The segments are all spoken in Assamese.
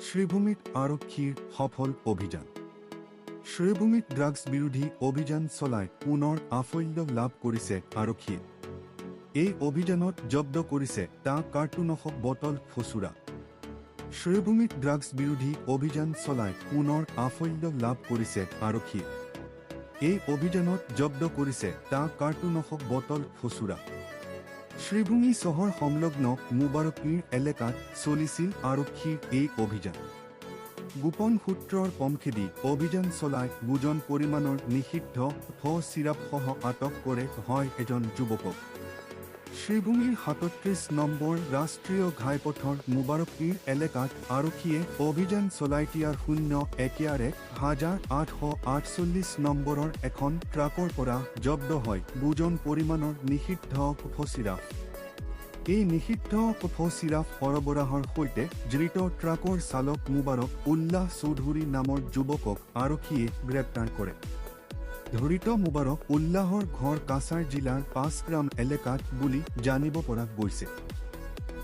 শ্ৰীভূমিত আৰক্ষীৰ সফল অভিযান। শ্ৰীভূমিত ড্ৰাগছ বিৰোধী অভিযান চলাই পুনৰ সাফল্য লাভ কৰিছে আৰক্ষীয়ে। এই অভিযানত জব্দ কৰিছে টা কাৰ্টুনসহ বটল খুচুৰা। শ্ৰীভূমিত ড্ৰাগছ বিৰোধী অভিযান চলাই পুনৰ সাফল্য লাভ কৰিছে আৰক্ষীয়ে। এই অভিযানত জব্দ কৰিছে টা কাৰ্টুনসহ বটল খুচুৰা। শ্ৰীভূমি চহৰ সংলগ্ন মুবাৰকপীৰ এলেকাত চলিছিল আৰক্ষীৰ এই অভিযান। গোপন সূত্ৰৰ পমখেদি অভিযান চলাই বুজন পৰিমাণৰ নিষিদ্ধ চিৰাপসহ আটক কৰে হয় এজন যুৱকক। শ্ৰীভূমিৰ ৩৭ নম্বৰ ৰাষ্ট্ৰীয় ঘাইপথৰ মুবাৰকপীৰ এলেকাত আৰক্ষীয়ে অভিযান চলাই টিয়াৰ ০১,৮৪৮ নম্বৰৰ এখন ট্ৰাকৰ পৰা জব্দ হয় বুজন পৰিমাণৰ নিষিদ্ধ চিৰাপ। এই নিষিদ্ধ চিৰাপ সৰবৰাহৰ সৈতে জড়িত ট্ৰাকৰ চালক মুবাৰক উল্লাহ চৌধুৰী নামৰ যুৱকক আৰক্ষীয়ে গ্ৰেপ্তাৰ কৰে। ধৃত মুবাৰক উল্লাহৰ ঘৰ কাছাৰ জিলাৰ ৫ গ্ৰাম এলেকাত বুলি জানিব পৰা গৈছে।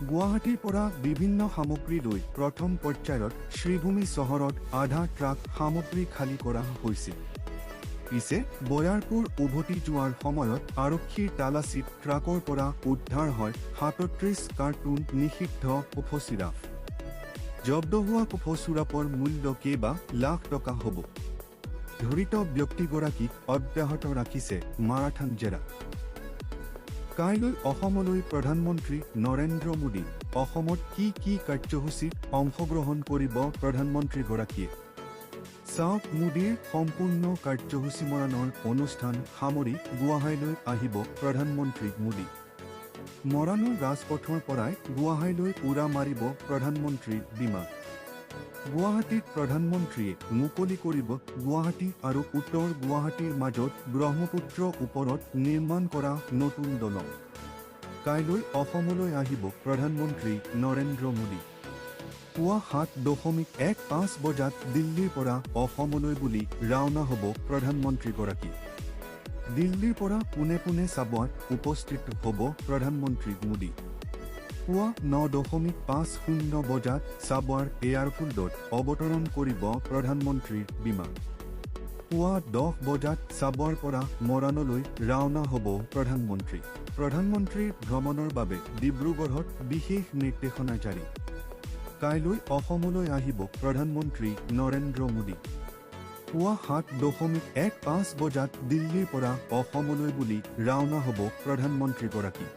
গুৱাহাটীৰ পৰা বিভিন্ন সামগ্ৰী লৈ প্ৰথম পৰ্যায়ত শ্ৰীভূমি চহৰত আধা ট্ৰাক সামগ্ৰী খালী কৰা হৈছিল। পিছে বয়াৰপুৰ উভতি যোৱাৰ সময়ত আৰক্ষীৰ তালাচীত ট্ৰাকৰ পৰা উদ্ধাৰ হয় ৩৭ কাৰ্টুন নিষিদ্ধ চিৰাপ। জব্দ হোৱা চিৰাপৰ মূল্য কেইবা লাখ টকা হ'ব। ধৃত ব্যক্তিগৰাকীক অব্যাহত ৰাখিছে মাৰাথান জেৰা। কাইলৈ অসমলৈ প্ৰধানমন্ত্ৰী নৰেন্দ্ৰ মোদী। অসমত কি কাৰ্যসূচীত অংশগ্ৰহণ কৰিব প্ৰধানমন্ত্ৰীগৰাকীয়ে? চাওক, মোদীৰ সম্পূৰ্ণ কাৰ্যসূচী মৰাণৰ অনুষ্ঠান সামৰি গুৱাহাটীলৈ আহিব প্ৰধানমন্ত্ৰী মোদী। মৰাণৰ ৰাজপথৰ পৰাই গুৱাহাটীলৈ উৰা মাৰিব প্ৰধানমন্ত্ৰীৰ বিমান। গুৱাহাটীত প্ৰধানমন্ত্ৰীয়ে মুকলি কৰিব গুৱাহাটী আৰু উত্তৰ গুৱাহাটীৰ মাজত ব্ৰহ্মপুত্ৰৰ ওপৰত নিৰ্মাণ কৰা নতুন দলং। কাইলৈ অসমলৈ আহিব প্ৰধানমন্ত্ৰী নৰেন্দ্ৰ মোদী। পুৱা ৭:১৫ বজাত দিল্লীৰ পৰা অসমলৈ বুলি ৰাওনা হ'ব প্ৰধানমন্ত্ৰীগৰাকী। দিল্লীৰ পৰা পোনে পোনে চাবুৱাত উপস্থিত হ'ব প্ৰধানমন্ত্ৰী মোদী। পুৱা ৯:৫০ বজাত চাবুৱাৰ এয়াৰফিল্ডত অৱতৰণ কৰিব প্ৰধানমন্ত্ৰীৰ বিমান। পুৱা ১০ বজাত চাবুৱাৰ পৰা মৰাণলৈ ৰাওনা হ'ব প্ৰধানমন্ত্ৰী। প্ৰধানমন্ত্ৰীৰ ভ্ৰমণৰ বাবে ডিব্ৰুগড়ত বিশেষ নিৰ্দেশনা জাৰি। কাইলৈ অসমলৈ আহিব প্ৰধানমন্ত্ৰী নৰেন্দ্ৰ মোদী। পুৱা ৭:১৫ বজাত দিল্লীৰ পৰা অসমলৈ বুলি ৰাওনা হ'ব প্ৰধানমন্ত্ৰীগৰাকী।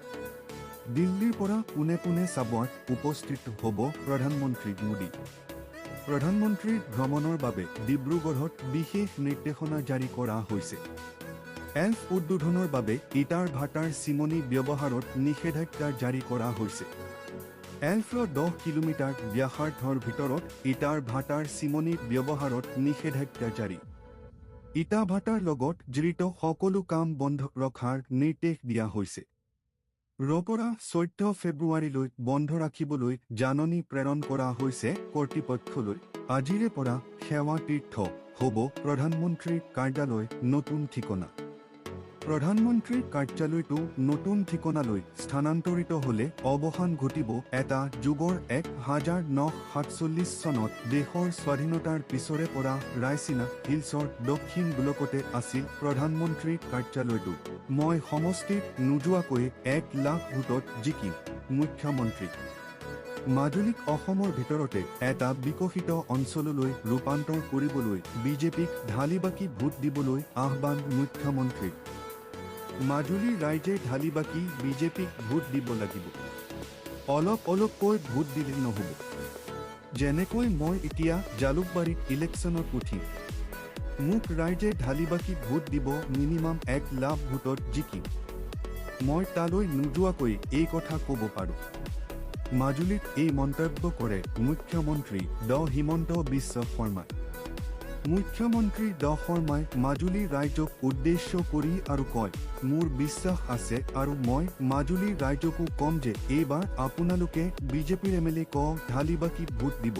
দিল্লীৰ পৰা পোনে পোনে চাবুৱাত উপস্থিত হ'ব প্ৰধানমন্ত্ৰী মোদী। প্ৰধানমন্ত্ৰীৰ ভ্ৰমণৰ বাবে ডিব্ৰুগড়ত বিশেষ নিৰ্দেশনা জাৰি কৰা হৈছে। এল্ফ উদ্বোধনৰ বাবে ইটাৰ ভাটাৰ চিমনি ব্যৱহাৰত নিষেধাজ্ঞা জাৰি কৰা হৈছে। এল্ফৰ ১০ কিলোমিটাৰ ব্যাসাৰ্ধৰ ভিতৰত ইটাৰ ভাটাৰ চিমনি ব্যৱহাৰত নিষেধাজ্ঞা জাৰি। ইটা ভাটাৰ লগত জড়িত সকলো কাম বন্ধ ৰখাৰ নিৰ্দেশ দিয়া হৈছে। ৰ পৰা ১৪ ফেব্ৰুৱাৰীলৈ বন্ধ ৰাখিবলৈ জাননী প্ৰেৰণ কৰা হৈছে কৰ্তৃপক্ষলৈ। আজিৰে পৰা সেৱা তীৰ্থ হ'ব প্ৰধানমন্ত্ৰীৰ কাৰ্যালয় নতুন ঠিকনা। প্ৰধানমন্ত্ৰীৰ কাৰ্যালয়টো নতুন ঠিকনালৈ স্থানান্তৰিত হ'লে অৱসান ঘটিব এটা যুগৰ। ১৯৪৭ চনত দেশৰ স্বাধীনতাৰ পিছৰে পৰা ৰায়ছিনা হিলছৰ দক্ষিণ ব্লকতে আছিল প্ৰধানমন্ত্ৰীৰ কাৰ্যালয়টো। মই সমষ্টিত নোযোৱাকৈ ১ লাখ ভোটত জিকিম মুখ্যমন্ত্ৰী। মাজুলীক অসমৰ ভিতৰতে এটা বিকশিত অঞ্চললৈ ৰূপান্তৰ কৰিবলৈ বিজেপিক ঢালিবাকি ভোট দিবলৈ আহ্বান মুখ্যমন্ত্ৰীৰ। মাজুলীৰ ৰাইজে ঢালিবাকি বিজেপিক ভোট দিব লাগিব। অলপকৈ ভোট দিলে নহ'ব। যেনেকৈ মই এতিয়া জালুকবাৰীত ইলেকশ্যনত উঠিম। মোক ৰাইজে ঢালিবাকি ভোট দিব, মিনিমাম ১ লাখ ভোটত জিকিম। মই তালৈ নোযোৱাকৈ এই কথা ক'ব পাৰোঁ। মাজুলীত এই মন্তব্য কৰে মুখ্যমন্ত্ৰী ড হিমন্ত বিশ্ব শৰ্মাই। মুখ্যমন্ত্ৰী ড শৰ্মাই মাজুলীৰ ৰাইজক উদ্দেশ্য কৰি আৰু কয়, মোৰ বিশ্বাস আছে আৰু মই মাজুলীৰ ৰাইজকো কম যে এইবাৰ আপোনালোকে বিজেপিৰ MLA ক ঢালিবাকি ভোট দিব।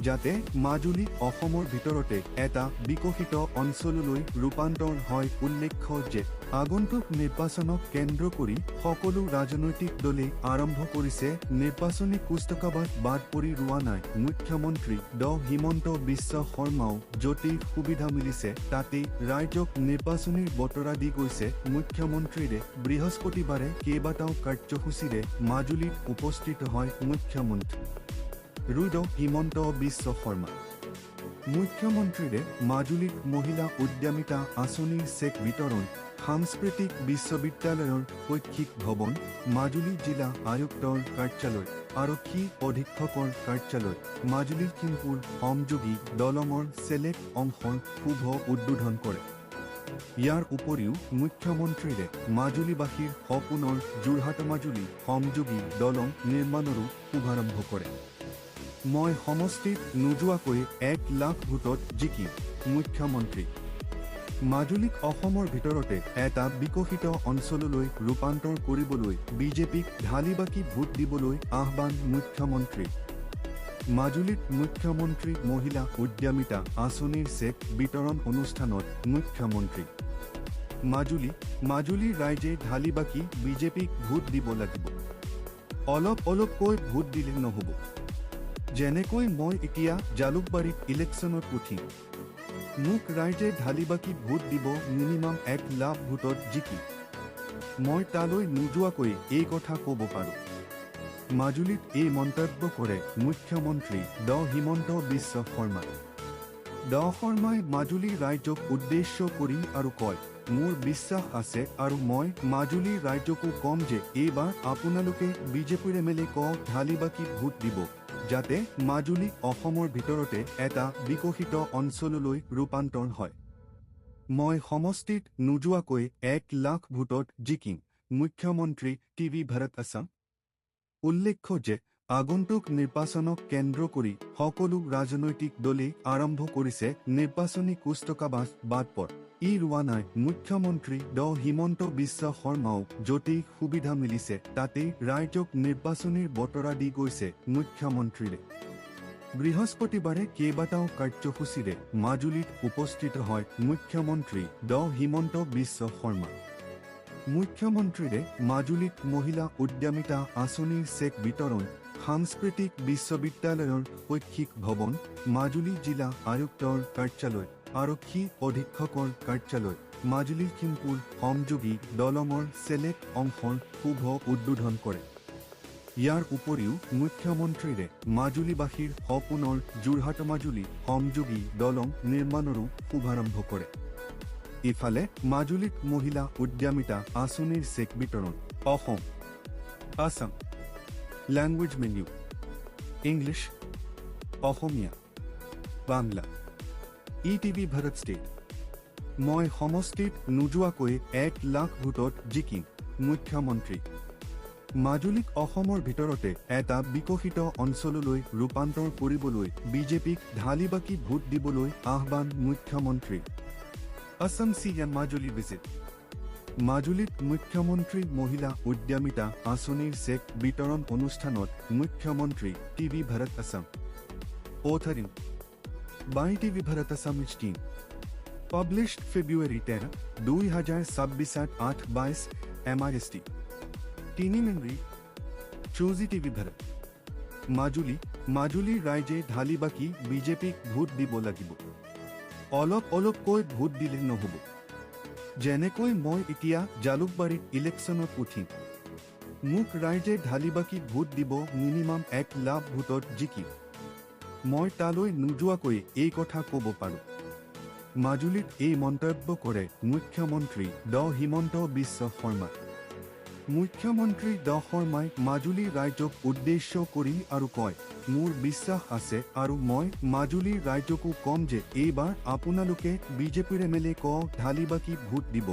যাতে মাজুলী অসমৰ ভিতৰতে এটা বিকশিত অঞ্চললৈ ৰূপান্তৰ হয়। উল্লেখ্য যে আগন্তুক নিৰ্বাচনক কেন্দ্ৰ কৰি সকলো ৰাজনৈতিক দলে আৰম্ভ কৰিছে নিৰ্বাচনী কুচকাৱাজ বাদ পৰি ৰোৱা নাই। মুখ্যমন্ত্ৰী ড হিমন্ত বিশ্ব শৰ্মাও য'তেই সুবিধা মিলিছে তাতেই ৰাইজক নিৰ্বাচনীৰ বতৰা দি গৈছে। মুখ্যমন্ত্ৰীৰে বৃহস্পতিবাৰে কেইবাটাও কাৰ্যসূচীৰে মাজুলীত উপস্থিত হয় মুখ্যমন্ত্ৰী ড হিমন্ত বিশ্ব শৰ্মা। মুখ্যমন্ত্ৰীৰে মাজুলীত মহিলা উদ্যমিতা আঁচনিৰ চেক বিতৰণ, সাংস্কৃতিক বিশ্ববিদ্যালয়ৰ শৈক্ষিক ভৱন, মাজুলী জিলা আয়ুক্তৰ কাৰ্যালয়, আৰক্ষী অধীক্ষকৰ কাৰ্যালয়, মাজুলী লখিমপুৰ সংযোগী দলঙৰ চেলেক অংশৰ শুভ উদ্বোধন কৰে। ইয়াৰ উপৰিও মুখ্যমন্ত্ৰীৰে মাজুলীবাসীৰ সপোনৰ যোৰহাট মাজুলী সংযোগী দলং নিৰ্মাণৰো শুভাৰম্ভ কৰে। মই সমষ্টিত নোযোৱাকৈ 1 লাখ ভোটত জিকিম। মুখ্যমন্ত্ৰী মাজুলীক অসমৰ ভিতৰতে এটা বিকশিত অঞ্চললৈ ৰূপান্তৰ কৰিবলৈ বিজেপিক ঢালিবাকি ভোট দিবলৈ আহ্বান মুখ্যমন্ত্ৰী। মাজুলীত মুখ্যমন্ত্ৰী মহিলা উদ্যমিতা আঁচনিৰ চেক বিতৰণ অনুষ্ঠানত মুখ্যমন্ত্ৰী মাজুলীৰ ৰাইজে ঢালিবাকি বিজেপিক ভোট দিব লাগিব। অলপকৈ ভোট দিলে নহ'ব। যেনেকৈ মই এতিয়া জালুকবাৰীত ইলেকশ্যনত উঠিম, মোক ৰাইজে ঢালিবাকি ভোট দিব মিনিমাম 1 লাখ ভোটত জিকি। মই তালৈ নোযোৱাকৈ এই কথা ক'ব পাৰোঁ। মাজুলীত এই মন্তব্য কৰে মুখ্যমন্ত্ৰী ড হিমন্ত বিশ্ব শৰ্মা। ড শৰ্মাই মাজুলীৰ ৰাইজক উদ্দেশ্য কৰি আৰু কয়, মোৰ বিশ্বাস আছে আৰু মই মাজুলীৰ ৰাইজকো কম যে এইবাৰ আপোনালোকে বিজেপিৰ MLA ঢালিবাকি ভোট দিব, যাতে মাজুলী অসমৰ ভিতৰতে এটা বিকশিত অঞ্চললৈ ৰূপান্তৰ হয়। মই সমষ্টিত নোযোৱাকৈ 1 লাখ ভোটত জিকিম। মুখ্যমন্ত্ৰী টিভি ভাৰত আছাম। উল্লেখ্য যে আগন্তুক নিৰ্বাচনক কেন্দ্ৰ কৰি সকলো ৰাজনৈতিক দলে আৰম্ভ কৰিছে নিৰ্বাচনী কুচকাৱাজ বাদ পৰ ই ৰোৱা নাই। মুখ্যমন্ত্ৰী ড হিমন্ত বিশ্ব শৰ্মাও য'তেই সুবিধা মিলিছে তাতেই ৰাইজক নিৰ্বাচনীৰ বতৰা দি গৈছে মুখ্যমন্ত্ৰীৰে। বৃহস্পতিবাৰে কেইবাটাও কাৰ্যসূচীৰে মাজুলীত উপস্থিত হয় মুখ্যমন্ত্ৰী ড হিমন্ত বিশ্ব শৰ্মা। মুখ্যমন্ত্ৰীৰে মাজুলীত মহিলা উদ্যমিতা আঁচনিৰ চেক বিতৰণ, সাংস্কৃতিক বিশ্ববিদ্যালয়ৰ শৈক্ষিক ভৱন, মাজুলী জিলা আয়ুক্তৰ কাৰ্যালয়, আৰক্ষী অধীক্ষকৰ কাৰ্যালয়, মাজুলী লখিমপুৰ সংযোগী দলঙৰ চেলেক অংশৰ শুভ উদ্বোধন কৰে। ইয়াৰ উপৰিও মুখ্যমন্ত্ৰীৰে মাজুলীবাসীৰ সপোনৰ যোৰহাট মাজুলী সংযোগী দলং নিৰ্মাণৰো শুভাৰম্ভ কৰে। ইফালে মাজুলীত মহিলা উদ্যমিতা আঁচনিৰ চেক বিতৰণ। Assam Assam language menu English, Assamese, Bangla. ETV Bharat state. মই সমষ্টিত নোযোৱাকৈ 1 লাখ ভোটত জিকিম। মুখ্যমন্ত্ৰী মাজুলীক অসমৰ ভিতৰতে এটা বিকশিত অঞ্চললৈ ৰূপান্তৰ কৰিবলৈ বিজেপিক ঢালিবাকি ভোট দিবলৈ আহ্বান মুখ্যমন্ত্ৰী। Assam CM Majuli visit. মাজুলীত মুখ্যমন্ত্ৰী মহিলা উদ্যমিতা আঁচনিৰ চেক বিতৰণ অনুষ্ঠানত মুখ্যমন্ত্ৰী TV Bharat Assam. Authoring by TV Bharat Assam 16. Published February 10, 2026 at 8:22 MIST. Tini Memory Choosy TV Bharat. Majuli ৰাইজে ঢালিবাকি বিজেপিক ভোট দিব লাগিব। অলপকৈ ভোট দিলে নহ'ব। যেনেকৈ মই এতিয়া জালুকবাৰীত ইলেকশ্যনত উঠিম, মোক ৰাইজে ঢালিবাকি ভোট দিব মিনিমাম 1 লাখ ভোটত জিকি। মই তালৈ নোযোৱাকৈ এই কথা ক'ব পাৰোঁ। মাজুলীত এই মন্তব্য কৰে মুখ্যমন্ত্ৰী ড হিমন্ত বিশ্ব শৰ্মা। মুখ্যমন্ত্ৰী ড শৰ্মাই মাজুলীৰ ৰাইজক উদ্দেশ্য কৰি আৰু কয়, মোৰ বিশ্বাস আছে আৰু মই মাজুলীৰ ৰাইজকো কম যে এইবাৰ আপোনালোকে বিজেপিৰ MLA ঢালিবাকি ভোট দিব,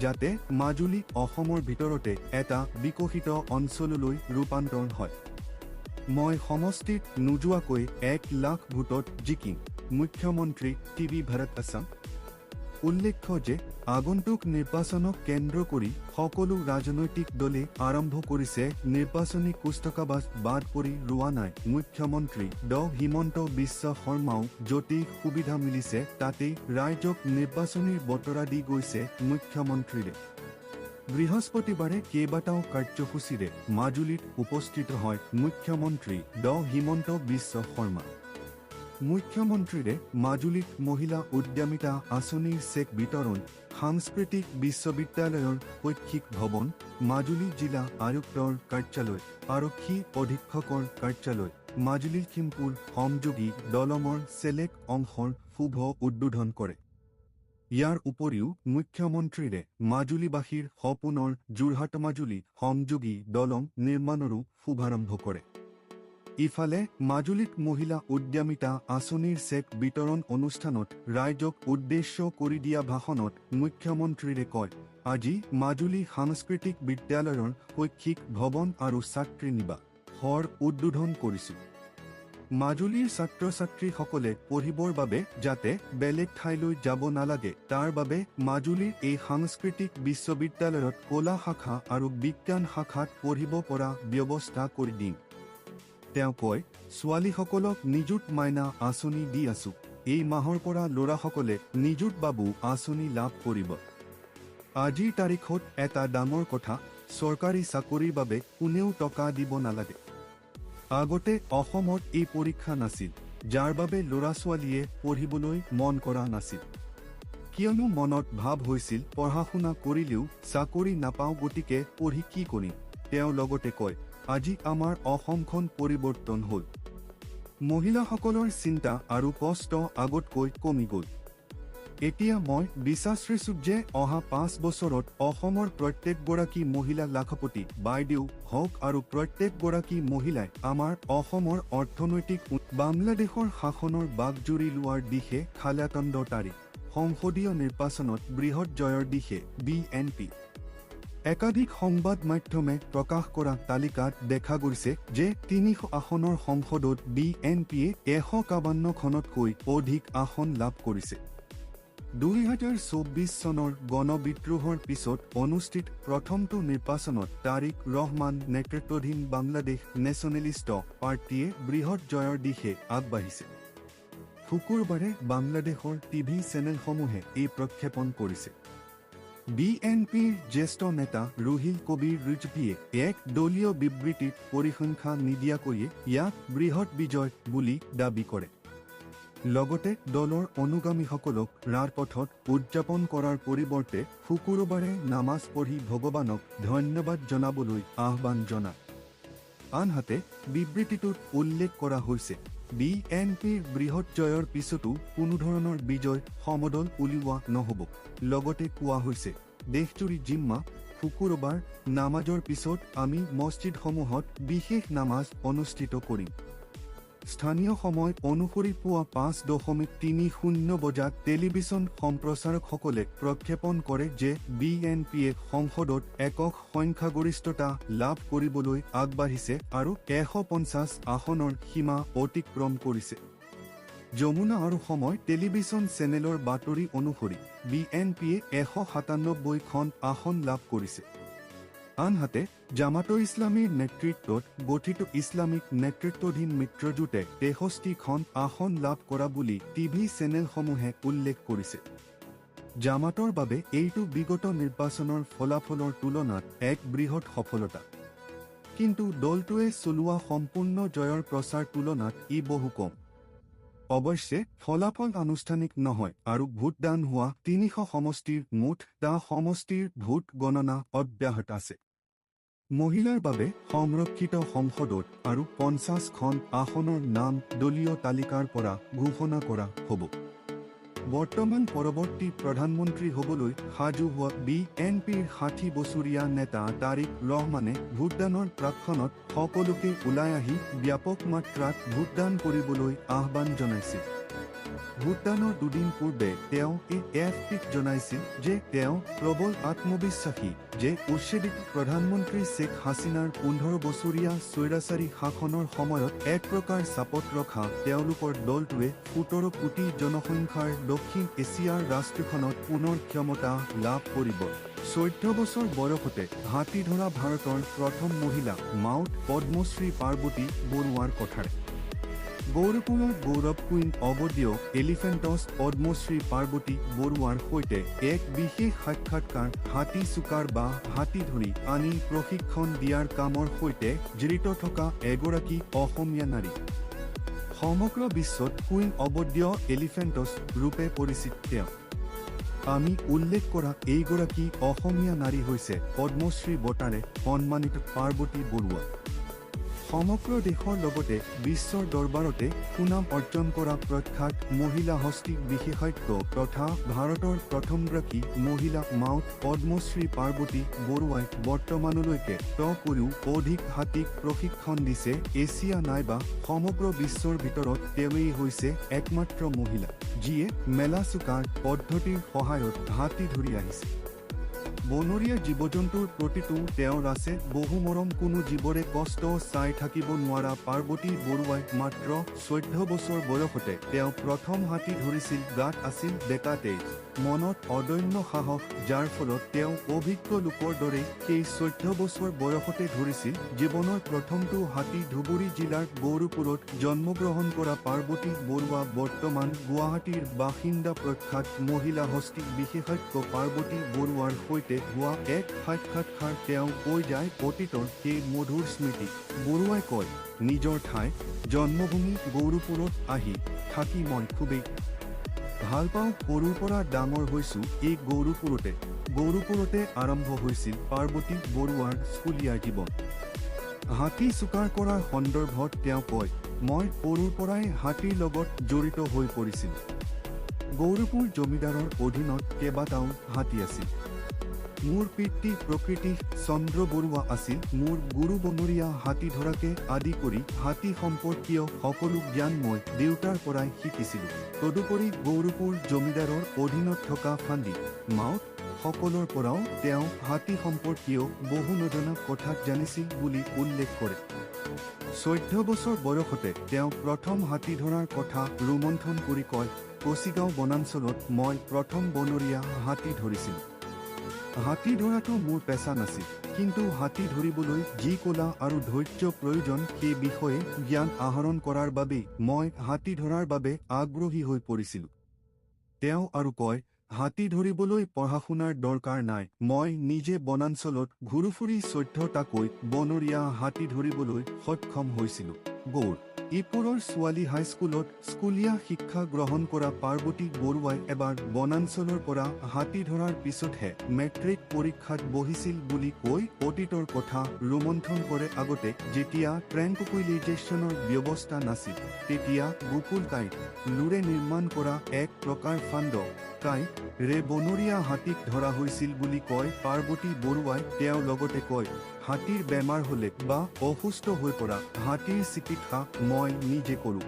যাতে মাজুলী অসমৰ ভিতৰতে এটা বিকশিত অঞ্চললৈ ৰূপান্তৰ হয়। মই সমষ্টিত নোযোৱাকৈ 1 লাখ ভোটত জিকিম। মুখ্যমন্ত্ৰী টিভি ভাৰত আছাম। উল্লেখ্য যে আগন্তুক নিৰ্বাচনক কেন্দ্ৰ কৰি সকলো ৰাজনৈতিক দলে আৰম্ভ কৰিছে নিৰ্বাচনী কুচকাৱাজ বাদ পৰি ৰোৱা নাই। মুখ্যমন্ত্ৰী ড হিমন্ত বিশ্ব শৰ্মাও য'তেই সুবিধা মিলিছে তাতেই ৰাইজক নিৰ্বাচনীৰ বতৰা দি গৈছে মুখ্যমন্ত্ৰীৰে। বৃহস্পতিবাৰে কেইবাটাও কাৰ্যসূচীৰে মাজুলীত উপস্থিত হয় মুখ্যমন্ত্ৰী ড হিমন্ত বিশ্ব শৰ্মা। মুখ্যমন্ত্ৰীৰে মাজুলীত মহিলা উদ্যমিতা আঁচনিৰ চেক বিতৰণ, সাংস্কৃতিক বিশ্ববিদ্যালয়ৰ শৈক্ষিক ভৱন, মাজুলী জিলা আয়ুক্তৰ কাৰ্যালয়, আৰক্ষী অধীক্ষকৰ কাৰ্যালয়, মাজুলী লখিমপুৰ সংযোগী দলঙৰ চেলেক অংশৰ শুভ উদ্বোধন কৰে। ইয়াৰ উপৰিও মুখ্যমন্ত্ৰীৰে মাজুলীবাসীৰ সপোনৰ যোৰহাট মাজুলী সংযোগী দলং নিৰ্মাণৰো শুভাৰম্ভ কৰে। ইফালে মাজুলীত মহিলা উদ্যমিতা আঁচনিৰ চেক বিতৰণ অনুষ্ঠানত ৰাইজক উদ্দেশ্য কৰি দিয়া ভাষণত মুখ্যমন্ত্ৰীৰে কয়, আজি মাজুলী সাংস্কৃতিক বিদ্যালয়ৰ শৈক্ষিক ভৱন আৰু ছাত্ৰী নিবাসৰ উদ্বোধন কৰিছোঁ। মাজুলীৰ ছাত্ৰ ছাত্ৰীসকলে পঢ়িবৰ বাবে যাতে বেলেগ ঠাইলৈ যাব নালাগে তাৰ বাবে মাজুলীৰ এই সাংস্কৃতিক বিশ্ববিদ্যালয়ত কলা শাখা আৰু বিজ্ঞান শাখাত পঢ়িব পৰা ব্যৱস্থা কৰি দিম। তেওঁ কয়, ছোৱালীসকলক নিযুত মাইনা আঁচনি দি আছো। এই মাহৰ পৰা ল'ৰাসকলে নিযুত বাবু আঁচনি লাভ কৰিব। আজিৰ তাৰিখত এটা ডাঙৰ কথা, চৰকাৰী চাকৰিৰ বাবে কোনেও টকা দিব নালাগে। আগতে অসমত এই পৰীক্ষা নাছিল, যাৰ বাবে ল'ৰা ছোৱালীয়ে পঢ়িবলৈ মন কৰা নাছিল। কিয়নো মনত ভাৱ হৈছিল পঢ়া শুনা কৰিলেও চাকৰি নাপাওঁ, গতিকে পঢ়ি কি কৰিম। তেওঁ লগতে কয়, আজি আমাৰ অসমখন পৰিৱৰ্তন হ'ল। মহিলাসকলৰ চিন্তা আৰু কষ্ট আগতকৈ কমি গ'ল। এতিয়া মই বিশ্বাস কৰিছোঁ যে অহা 5 বছৰত অসমৰ প্ৰত্যেকগৰাকী মহিলা লাখপতি বাইদেউ হওক আৰু প্ৰত্যেকগৰাকী মহিলাই আমাৰ অসমৰ অৰ্থনৈতিক বাংলাদেশৰ শাসনৰ বাগজুৰি লোৱাৰ দিশে খালাতন্দ তাৰিখ। সংসদীয় নিৰ্বাচনত বৃহৎ জয়ৰ দিশে BNP। একাধিক সংবাদ মাধ্যমে প্ৰকাশ কৰা তালিকাত দেখা গৈছে যে 300 আসনৰ সংসদত BNPয়ে 151খনতকৈ অধিক আসন লাভ কৰিছে। 2024 চনৰ গণবিদ্ৰোহৰ পিছত অনুষ্ঠিত প্ৰথমটো নিৰ্বাচনত তাৰিক ৰহমান নেতৃত্বাধীন বাংলাদেশ নেশ্যনেলিষ্ট পাৰ্টীয়ে বৃহৎ জয়ৰ দিশে আগবাঢ়িছে। শুকুৰবাৰে বাংলাদেশৰ টিভি চেনেলসমূহে এই প্ৰক্ষেপণ কৰিছে। BNPৰ জ্যেষ্ঠ নেতা ৰুহিল কবিৰ ৰিজভিয়ে এক দলীয় বিবৃতিত পৰিসংখ্যা নিদিয়াকৈয়ে ইয়াক বৃহৎ বিজয় বুলি দাবী কৰে। লগতে দলৰ অনুগামীসকলক ৰাজপথত উদযাপন কৰাৰ পৰিৱৰ্তে শুকুৰবাৰে নামাজ পঢ়ি ভগৱানক ধন্যবাদ জনাবলৈ আহ্বান জনায়। আনহাতে বিবৃতিটোত উল্লেখ কৰা হৈছে, BNPৰ বৃহৎ জয়ৰ পিছতো কোনো ধৰণৰ বিজয় সমদল উলিওৱা নহ'ব। লগতে কোৱা হৈছে, দেশজুৰি জিম্মা শুকুৰবাৰ নামাজৰ পিছত আমি মছজিদসমূহত বিশেষ নামাজ অনুষ্ঠিত কৰিম। স্থানীয় সময় অনুসৰি পুৱা 5:30 বজাত টেলিভিছন সম্প্ৰচাৰকসকলে প্ৰক্ষেপণ কৰে যে BNPয়ে সংসদত একক সংখ্যাগৰিষ্ঠতা লাভ কৰিবলৈ আগবাঢ়িছে আৰু 150 আসনৰ সীমা অতিক্ৰম কৰিছে। যমুনা আৰু সময় টেলিভিছন চেনেলৰ বাতৰি অনুসৰি BNPয়ে 197খন আসন লাভ কৰিছে। আনহাতে জামাতে ইছলামীৰ নেতৃত্বত গঠিত ইছলামিক নেতৃত্বাধীন মিত্ৰজোঁটে 63খন আসন লাভ কৰা বুলি টিভি চেনেলসমূহে উল্লেখ কৰিছে। জামাতৰ বাবে এইটো বিগত নিৰ্বাচনৰ ফলাফলৰ তুলনাত এক বৃহৎ সফলতা। কিন্তু দলটোৱে চলোৱা সম্পূৰ্ণ জয়ৰ প্ৰচাৰ তুলনাত ই বহু কম। অৱশ্যে ফলাফল আনুষ্ঠানিক নহয় আৰু ভোটদান হোৱা 300 সমষ্টিৰ মুঠ 10 সমষ্টিৰ ভোট গণনা অব্যাহত আছে। মহিলাৰ বাবে সংৰক্ষিত সংসদত আৰু 50খন আসনৰ নাম দলীয় তালিকাৰ পৰা ঘোষণা কৰা হ'ব। বৰ্তমান পৰৱৰ্তী প্ৰধানমন্ত্ৰী হ'বলৈ সাজু হোৱা BNPৰ 60 বছৰীয়া নেতা তাৰিক ৰহমানে ভোটদানৰ প্ৰাক্ষণত সকলোকে ওলাই আহি ব্যাপক মাত্ৰাত ভোটদান কৰিবলৈ আহ্বান জনাইছিল। ভোটদানৰ দুদিন পূৰ্বে তেওঁ AFPক জনাইছিল যে তেওঁ প্ৰবল আত্মবিশ্বাসী যে উচ্ছেদিত প্ৰধানমন্ত্ৰী শ্বেখ হাছিনাৰ 15 বছৰীয়া স্বৈৰাচাৰী শাসনৰ সময়ত এক প্ৰকাৰ চাপত ৰখা তেওঁলোকৰ দলটোৱে 17 কোটি জনসংখ্যাৰ দক্ষিণ এছিয়াৰ ৰাষ্ট্ৰখনত পুনৰ ক্ষমতা লাভ কৰিব। 14 বছৰ বয়সতে হাতী ধৰা ভাৰতৰ প্ৰথম মহিলা মাউট পদ্মশ্ৰী পাৰ্বতী বৰুৱাৰ কথাৰে গৌৰৱপুৰৰ গৌৰৱ কুইন অৱডিঅ এলিফেণ্টছ পদ্মশ্ৰী পাৰ্বতী বৰুৱাৰ সৈতে এক বিশেষ সাক্ষাৎকাৰ হাতী চুকাৰ বা হাতী ধৰি আনি প্ৰশিক্ষণ দিয়াৰ কামৰ সৈতে জড়িত থকা এগৰাকী অসমীয়া নাৰী। সমগ্ৰ বিশ্বত কুইন অৱডিঅ এলিফেণ্টছ ৰূপে পৰিচিত তেওঁ। আমি উল্লেখ কৰা এইগৰাকী অসমীয়া নাৰী হৈছে পদ্মশ্ৰী বঁটাৰে সন্মানিত পাৰ্বতী বৰুৱা। সমগ্ৰ দেশৰ লগতে বিশ্বৰ দৰবাৰতে সুনাম অৰ্জন কৰা প্ৰখ্যাত মহিলা হস্তিক বিশেষজ্ঞ তথা ভাৰতৰ প্ৰথমগৰাকী মহিলা মাউট পদ্মশ্ৰী পাৰ্বতী বৰুৱাই বৰ্তমানলৈকে তকৈও অধিক হাতীক প্ৰশিক্ষণ দিছে। এছিয়া নাইবা সমগ্ৰ বিশ্বৰ ভিতৰত তেওঁৱেই হৈছে একমাত্ৰ মহিলা যিয়ে মেলা চুকাৰ পদ্ধতিৰ সহায়ত হাতী ধৰি আহিছে। বনৰীয়া জীৱ-জন্তুৰ প্ৰতিটো তেওঁৰ আছে বহু মৰম, কোনো জীৱৰে কষ্ট চাই থাকিব নোৱাৰা পাৰ্বতী বৰুৱাই মাত্ৰ 14 বছৰ বয়সতে তেওঁ প্ৰথম হাতী ধৰিছিল। গাত আছিল ডেকা তেজ, মনত অদম্য সাহস, যাৰ ফলত তেওঁ অভিজ্ঞ লোকৰ দৰে সেই 14 বছৰ বয়সতে ধৰিছিল জীৱনৰ প্ৰথমটো হাতী। ধুবুৰী জিলাৰ গৌৰৱপুৰত জন্মগ্ৰহণ কৰা পাৰ্বতী বৰুৱা বৰ্তমান গুৱাহাটীৰ বাসিন্দা। প্ৰখ্যাত মহিলা হস্তিক বিশেষজ্ঞ পাৰ্বতী বৰুৱাৰ সৈতে হোৱা এক সাক্ষাৎকাৰ তেওঁ কৈ যায় অতীতৰ সেই মধুৰ স্মৃতি। বৰুৱাই কয়, নিজৰ ঠাই জন্মভূমি গৌৰৱপুৰত আহি থাকি মই খুবেই ভাল পাওঁ। সৰুৰ পৰা ডাঙৰ হৈছো এই গৌৰৱপুৰতে। গৌৰৱপুৰতে আৰম্ভ হৈছিল পাৰ্বতী বৰুৱাৰ স্কুলীয়া জীৱন। হাতী চুকাৰ কৰাৰ সন্দৰ্ভত তেওঁ কয়, মই সৰুৰ পৰাই হাতীৰ লগত জড়িত হৈ পৰিছিলোঁ। গৌৰৱপুৰ জমিদাৰৰ অধীনত কেইবাটাও হাতী আছিল। মোৰ পিতৃ প্ৰকৃতি চন্দ্ৰ বৰুৱা আছিল মোৰ গুৰু। বনৰীয়া হাতী ধৰাকে আদি কৰি হাতী সম্পৰ্কীয় সকলো জ্ঞান মই দেউতাৰ পৰাই শিকিছিলোঁ। তদুপৰি গৌৰৱপুৰ জমিদাৰৰ অধীনত থকা ফান্দি মাউট সকলৰ পৰাও তেওঁ হাতী সম্পৰ্কীয় বহু নজনা কথা জানিছিল বুলি উল্লেখ কৰে। 14 বছৰ বয়সতে তেওঁ প্ৰথম হাতী ধৰাৰ কথা ৰোমন্থন কৰি কয়, কচিগাঁও বনাঞ্চলত মই প্ৰথম বনৰীয়া হাতী ধৰিছিলোঁ। হাতী ধৰাটো মোৰ পেচা নাছিল, কিন্তু হাতী ধৰিবলৈ যি কলা আৰু ধৈৰ্য প্ৰয়োজন সেই বিষয়ে জ্ঞান আহৰণ কৰাৰ বাবেই মই হাতী ধৰাৰ বাবে আগ্ৰহী হৈ পৰিছিলোঁ। তেওঁ আৰু কয়, হাতী ধৰিবলৈ পঢ়া-শুনাৰ দৰকাৰ নাই, মই নিজে বনাঞ্চলত ঘূৰি ফুৰি 14টাকৈ বনৰীয়া হাতী ধৰিবলৈ সক্ষম হৈছিলোঁ। গৌৰৱপুৰৰ ছোৱালী হাইস্কুলত স্কুলীয়া শিক্ষা গ্ৰহণ কৰা পাৰ্বতী বৰুৱাই এবাৰ বনাঞ্চলৰ পৰা হাতী ধৰাৰ পিছতহে মেট্ৰিক পৰীক্ষাত বহিছিল বুলি কৈ অতীতৰ কথা ৰোমন্থন কৰে। আগতে যেতিয়া ট্ৰেংকুইলাইজেশ্যনৰ ব্যৱস্থা নাছিল তেতিয়া গোকুল কাইট লুৰে নিৰ্মাণ কৰা এক প্ৰকাৰ ফান্দ কাইট ৰে বনৰীয়া হাতীক ধৰা হৈছিল বুলি কয় পাৰ্বতী বৰুৱাই। তেওঁ লগতে কয়, হাতীৰ বেমাৰ হ'লে বা অসুস্থ হৈ পৰা হাতীৰ চিকিৎসা মই নিজে কৰোঁ।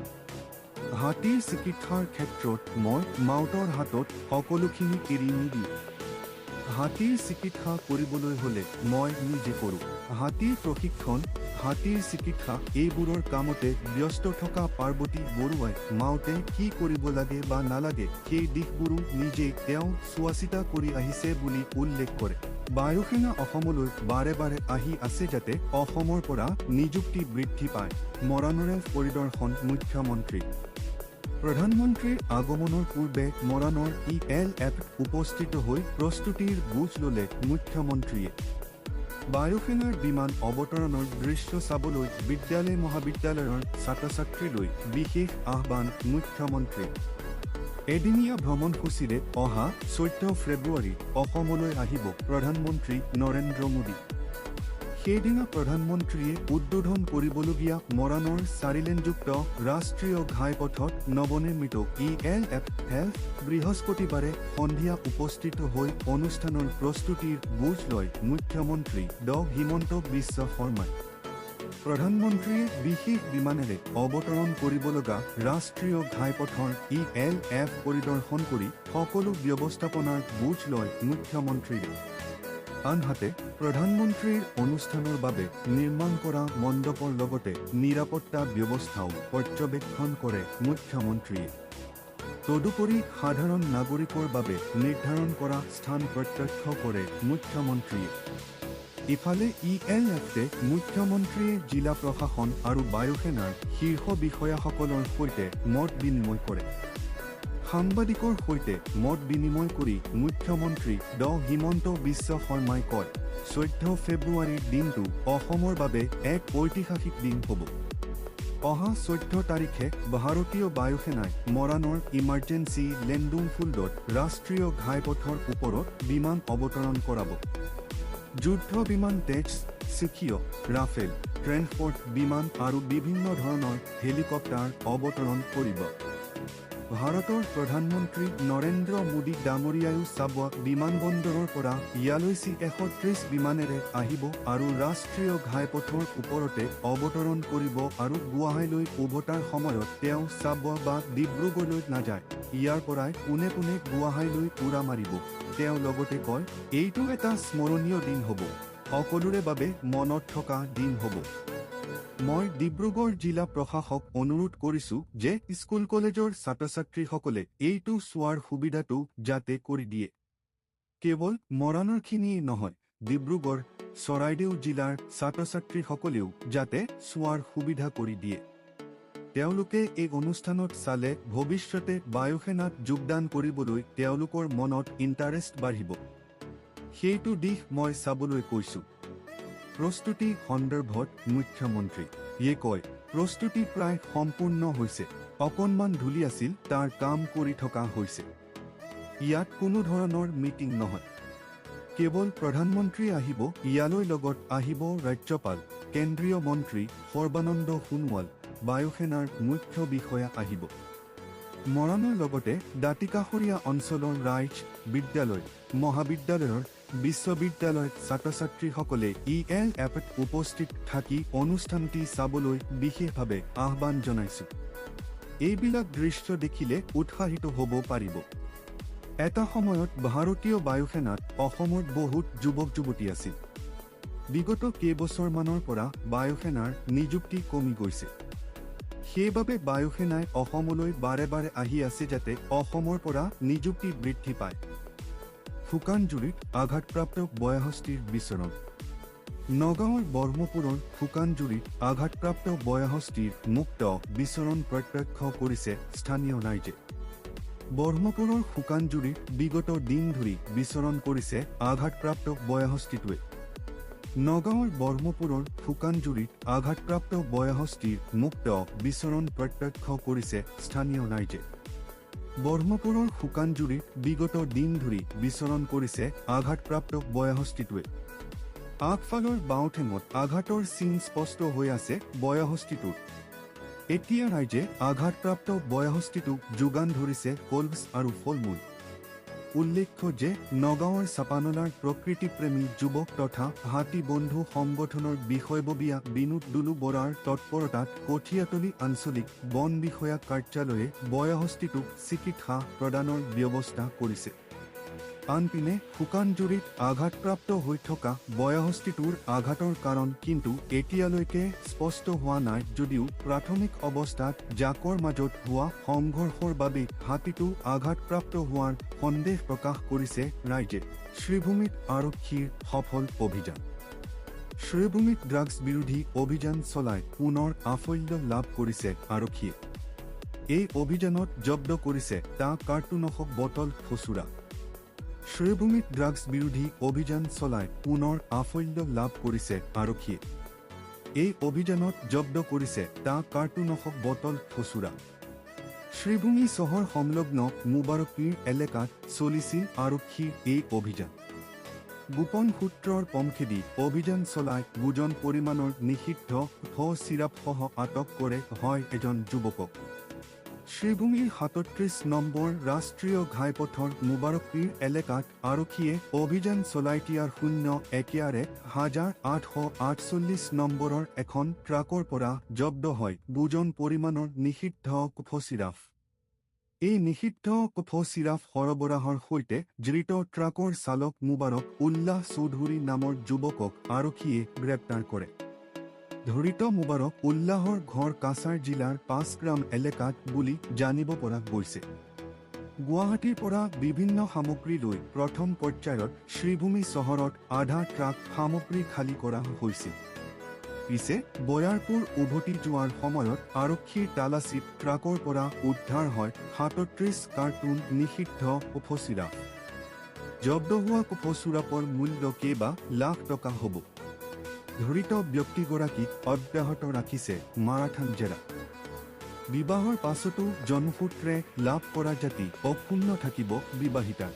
হাতীৰ চিকিৎসাৰ ক্ষেত্ৰত মই মাউটৰ হাতত সকলোখিনি এৰি নিদিওঁ। হাতীৰ চিকিৎসা কৰিবলৈ হ'লে মই নিজে কৰোঁ। হাতীৰ প্ৰশিক্ষণ, হাতীৰ চিকিৎসা এইবোৰৰ কামতে ব্যস্ত থকা পাৰ্বতী বৰুৱাই মাউতে কি কৰিব লাগে বা নালাগে সেই দিশবোৰো নিজেই তেওঁ চোৱাচিতা কৰি আহিছে বুলি উল্লেখ কৰে। বায়ুসেনা অসমলৈ বাৰে বাৰে আহি আছে যাতে অসমৰ পৰা নিযুক্তি বৃদ্ধি পায়। মৰাণৰে পৰিদৰ্শন মুখ্যমন্ত্ৰী। প্ৰধানমন্ত্ৰীৰ আগমনৰ পূৰ্বে মৰাণৰ ELF উপস্থিত হৈ প্ৰস্তুতিৰ বুজ ল'লে মুখ্যমন্ত্ৰীয়ে। বায়ুসেনাৰ বিমান অৱতৰণৰ দৃশ্য চাবলৈ বিদ্যালয় মহাবিদ্যালয়ৰ ছাত্ৰ-ছাত্ৰীলৈ বিশেষ আহ্বান মুখ্যমন্ত্ৰী। এদিনীয়া ভ্ৰমণসূচীৰে অহা 14 ফেব্ৰুৱাৰীত অসমলৈ আহিব প্ৰধানমন্ত্ৰী নৰেন্দ্ৰ মোদী। সেইদিনা প্ৰধানমন্ত্ৰীয়ে উদ্বোধন কৰিবলগীয়া মৰাণৰ 4-লেনযুক্ত ৰাষ্ট্ৰীয় ঘাইপথত নৱনিৰ্মিত ELF বৃহস্পতিবাৰে সন্ধিয়া উপস্থিত হৈ অনুষ্ঠানৰ প্ৰস্তুতিৰ বুজ লয় মুখ্যমন্ত্ৰী ড হিমন্ত বিশ্ব শৰ্মাই। প্ৰধানমন্ত্ৰীয়ে বিশেষ বিমানেৰে অৱতৰণ কৰিবলগা ৰাষ্ট্ৰীয় ঘাইপথৰ ELF পৰিদৰ্শন কৰি সকলো ব্যৱস্থাপনাৰ বুজ লয় মুখ্যমন্ত্ৰীয়ে। আনহাতে প্ৰধানমন্ত্ৰীৰ অনুষ্ঠানৰ বাবে নিৰ্মাণ কৰা মণ্ডপৰ লগতে নিৰাপত্তা ব্যৱস্থাও পৰ্যবেক্ষণ কৰে মুখ্যমন্ত্ৰীয়ে। তদুপৰি সাধাৰণ নাগৰিকৰ বাবে নিৰ্ধাৰণ কৰা স্থান প্ৰত্যক্ষ কৰে মুখ্যমন্ত্ৰীয়ে। ইফালে ELFে মুখ্যমন্ত্ৰীয়ে জিলা প্ৰশাসন আৰু বায়ুসেনাৰ শীৰ্ষ বিষয়াসকলৰ সৈতে মত বিনিময় কৰে। সাংবাদিকৰ সৈতে মত বিনিময় কৰি মুখ্যমন্ত্ৰী ড হিমন্ত বিশ্ব শৰ্মাই কয়, 14 ফেব্ৰুৱাৰীৰ দিনটো অসমৰ বাবে এক ঐতিহাসিক দিন হ'ব। অহা 14 তাৰিখে ভাৰতীয় বায়ুসেনাই মৰাণৰ ইমাৰ্জেঞ্চি লেণ্ডিং ফিল্ডত ৰাষ্ট্ৰীয় ঘাইপথৰ ওপৰত বিমান অৱতৰণ কৰাব। যুদ্ধ বিমান তেজছ, সুখিয়, ৰাফেল, ট্ৰেন্সপৰ্ট বিমান আৰু বিভিন্ন ধৰণৰ হেলিকপ্টাৰ অৱতৰণ কৰিব। ভাৰতৰ প্ৰধানমন্ত্ৰী নৰেন্দ্ৰ মোদী ডাঙৰীয়ায়ো চাবুৱা বিমানবন্দৰৰ পৰা ইয়ালৈ C-130 বিমানেৰে আহিব আৰু ৰাষ্ট্ৰীয় ঘাইপথৰ ওপৰতে অৱতৰণ কৰিব আৰু গুৱাহাটীলৈ উভতাৰ সময়ত তেওঁ চাবুৱা বা ডিব্ৰুগড়লৈ নাযায়। ইয়াৰ পৰাই পোনে পোনে গুৱাহাটীলৈ উৰা মাৰিব। তেওঁ লগতে কয়, এইটো এটা স্মৰণীয় দিন হ'ব, সকলোৰে বাবে মনত থকা দিন হ'ব। মই ডিব্ৰুগড় জিলা প্ৰশাসক অনুৰোধ কৰিছো যে স্কুল কলেজৰ ছাত্ৰ-ছাত্ৰীসকলে এইটো চোৱাৰ সুবিধাটো যাতে কৰি দিয়ে। কেৱল মৰাণৰখিনিয়েই নহয়, ডিব্ৰুগড়, চৰাইদেউ জিলাৰ ছাত্ৰ-ছাত্ৰীসকলেও যাতে চোৱাৰ সুবিধা কৰি দিয়ে। তেওঁলোকে এই অনুষ্ঠানত চালে ভৱিষ্যতে বায়ুসেনাত যোগদান কৰিবলৈ তেওঁলোকৰ মনত ইণ্টাৰেষ্ট বাঢ়িব। সেইটো দিশ মই চাবলৈ কৈছো। প্ৰস্তুতি সন্দৰ্ভত মুখ্যমন্ত্ৰীয়ে কয়, প্ৰস্তুতি প্ৰায় সম্পূৰ্ণ হৈছে। অকণমান ধূলি আছিল, তাৰ কাম কৰি থকা হৈছে। ইয়াত কোনো ধৰণৰ মিটিং নহয়। কেৱল প্ৰধানমন্ত্ৰী আহিব, ইয়ালৈ লগত আহিব ৰাজ্যপাল, কেন্দ্ৰীয় মন্ত্ৰী সৰ্বানন্দ সোণোৱাল, বায়ুসেনাৰ মুখ্য বিষয়া আহিব। মৰাণৰ লগতে দাঁতিকাষৰীয়া অঞ্চলৰ ৰাইজ, বিদ্যালয়, মহাবিদ্যালয়ৰ বিশ্ববিদ্যালয়ৰ ছাত্ৰ-ছাত্ৰীসকলে ELFত উপস্থিত থাকি অনুষ্ঠানটি চাবলৈ বিশেষভাৱে আহ্বান জনাইছো। এইবিলাক দৃশ্য দেখিলে উৎসাহিত হ'ব পাৰিব। এটা সময়ত ভাৰতীয় বায়ুসেনাত অসমৰ বহুত যুৱক-যুৱতী আছিল। বিগত কেইবছৰমানৰ পৰা বায়ুসেনাৰ নিযুক্তি কমি গৈছে। সেইবাবে বায়ুসেনাই অসমলৈ বাৰে বাৰে আহি আছে যাতে অসমৰ পৰা নিযুক্তি বৃদ্ধি পায়। শুকানজুৰিত আঘাতপ্ৰাপ্ত 62ৰ বিচৰণ। নগাঁৱৰ ব্ৰহ্মপুৰৰ শুকানজুৰিত আঘাতপ্ৰাপ্ত 62ৰ মুক্ত বিচৰণ প্ৰত্যক্ষ কৰিছে স্থানীয় ৰাইজে। ব্ৰহ্মপুৰৰ শুকানজুৰিত বিগত দিন ধৰি বিচৰণ কৰিছে আঘাতপ্ৰাপ্ত 62টোৱে। নগাঁৱৰ ব্ৰহ্মপুৰৰ শুকানজুৰিত আঘাতপ্ৰাপ্ত 62ৰ মুক্ত বিচৰণ প্ৰত্যক্ষ কৰিছে স্থানীয় ৰাইজে। ব্ৰহ্মপুৰৰ শুকানজুৰিত বিগত দিন ধৰি বিচৰণ কৰিছে আঘাতপ্ৰাপ্ত 62টোৱে। আগফালৰ বাওঁঠেঙত আঘাতৰ চিন স্পষ্ট হৈ আছে 62টোৰ। এতিয়া ৰাইজে আঘাতপ্ৰাপ্ত 62টোক যোগান ধৰিছে কলগছ আৰু ফল-মূল। উল্লেখ্য যে নগাঁৱৰ চাপানলাৰ প্ৰকৃতিপ্ৰেমী যুৱক তথা হাতী বন্ধু সংগঠনৰ বিষয়ববীয়া বিনোদ দুলু বৰাৰ তৎপৰতাত কঠীয়াতলী আঞ্চলিক বন বিষয়া কাৰ্যালয়ে 62টোক চিকিৎসা প্ৰদানৰ ব্যৱস্থা কৰিছে। আনপিনে শুকানজুৰিত আঘাতপ্ৰাপ্ত হৈ থকা 62টোৰ আঘাতৰ কাৰণ কিন্তু এতিয়ালৈকে স্পষ্ট হোৱা নাই যদিও প্ৰাথমিক অৱস্থাত জাকৰ মাজত হোৱা সংঘৰ্ষৰ বাবে হাতীটো আঘাতপ্ৰাপ্ত হোৱাৰ সন্দেহ প্ৰকাশ কৰিছে ৰাইজে। শ্ৰীভূমিত আৰক্ষীৰ সফল অভিযান। শ্ৰীভূমিত ড্ৰাগছ বিৰোধী অভিযান চলাই পুনৰ সাফল্য লাভ কৰিছে আৰক্ষীয়ে। এই অভিযানত জব্দ কৰিছে টা কাৰ্টুনসক বটল খুচুৰা। শ্ৰীভূমিত ড্ৰাগছ বিৰোধী অভিযান চলাই পুনৰ সাফল্য লাভ কৰিছে আৰক্ষীয়ে। এই অভিযানত জব্দ কৰিছে টা কাৰ্টুনসক বটল খুচুৰা। শ্ৰীভূমি চহৰ সংলগ্ন মুবাৰকপীৰ এলেকাত চলিছিল আৰক্ষীৰ এই অভিযান। গোপন সূত্ৰৰ পমখেদি অভিযান চলাই বুজন পৰিমাণৰ নিষিদ্ধ চিৰাপসহ আটক কৰে হয় এজন যুৱকক। শ্ৰীভূমিৰ ৩৭ নম্বৰ ৰাষ্ট্ৰীয় ঘাইপথৰ মুবাৰকপীৰ এলেকাত আৰক্ষীয়ে অভিযান চলাই টিআৰ ০১,৮৪৮ নম্বৰৰ এখন ট্ৰাকৰ পৰা জব্দ হয় বুজন পৰিমাণৰ নিষিদ্ধ কোফ চিৰাফ। এই নিষিদ্ধ কোফ চিৰাফ সৰবৰাহৰ সৈতে জড়িত ট্ৰাকৰ চালক মুবাৰক উল্লাহ চৌধুৰী নামৰ যুৱকক আৰক্ষীয়ে গ্ৰেপ্তাৰ কৰে। ধৃত মুবাৰক উল্লাহৰ ঘৰ কাছাৰ জিলাৰ ৫ গ্ৰাম এলেকাত বুলি জানিব পৰা গৈছে। গুৱাহাটীৰ পৰা বিভিন্ন সামগ্ৰী লৈ প্ৰথম পৰ্যায়ত শ্ৰীভূমি চহৰত আধা ট্ৰাক সামগ্ৰী খালী কৰা হৈছিল। পিছে বয়াৰপুৰ উভতি যোৱাৰ সময়ত আৰক্ষীৰ তালাচীত ট্ৰাকৰ পৰা উদ্ধাৰ হয় ৩৭ কাৰ্টুন নিষিদ্ধ কোফ চিৰাফ। জব্দ হোৱা কোফ চিৰাফৰ মূল্য কেইবা লাখ টকা হ'ব। ধৃত ব্যক্তিগৰাকীক অব্যাহত ৰাখিছে মাৰাথান জেৰা। বিবাহৰ পাছতো জন্মসূত্ৰে লাভ কৰা জাতি অক্ষুণ্ণ থাকিব বিবাহিতাৰ।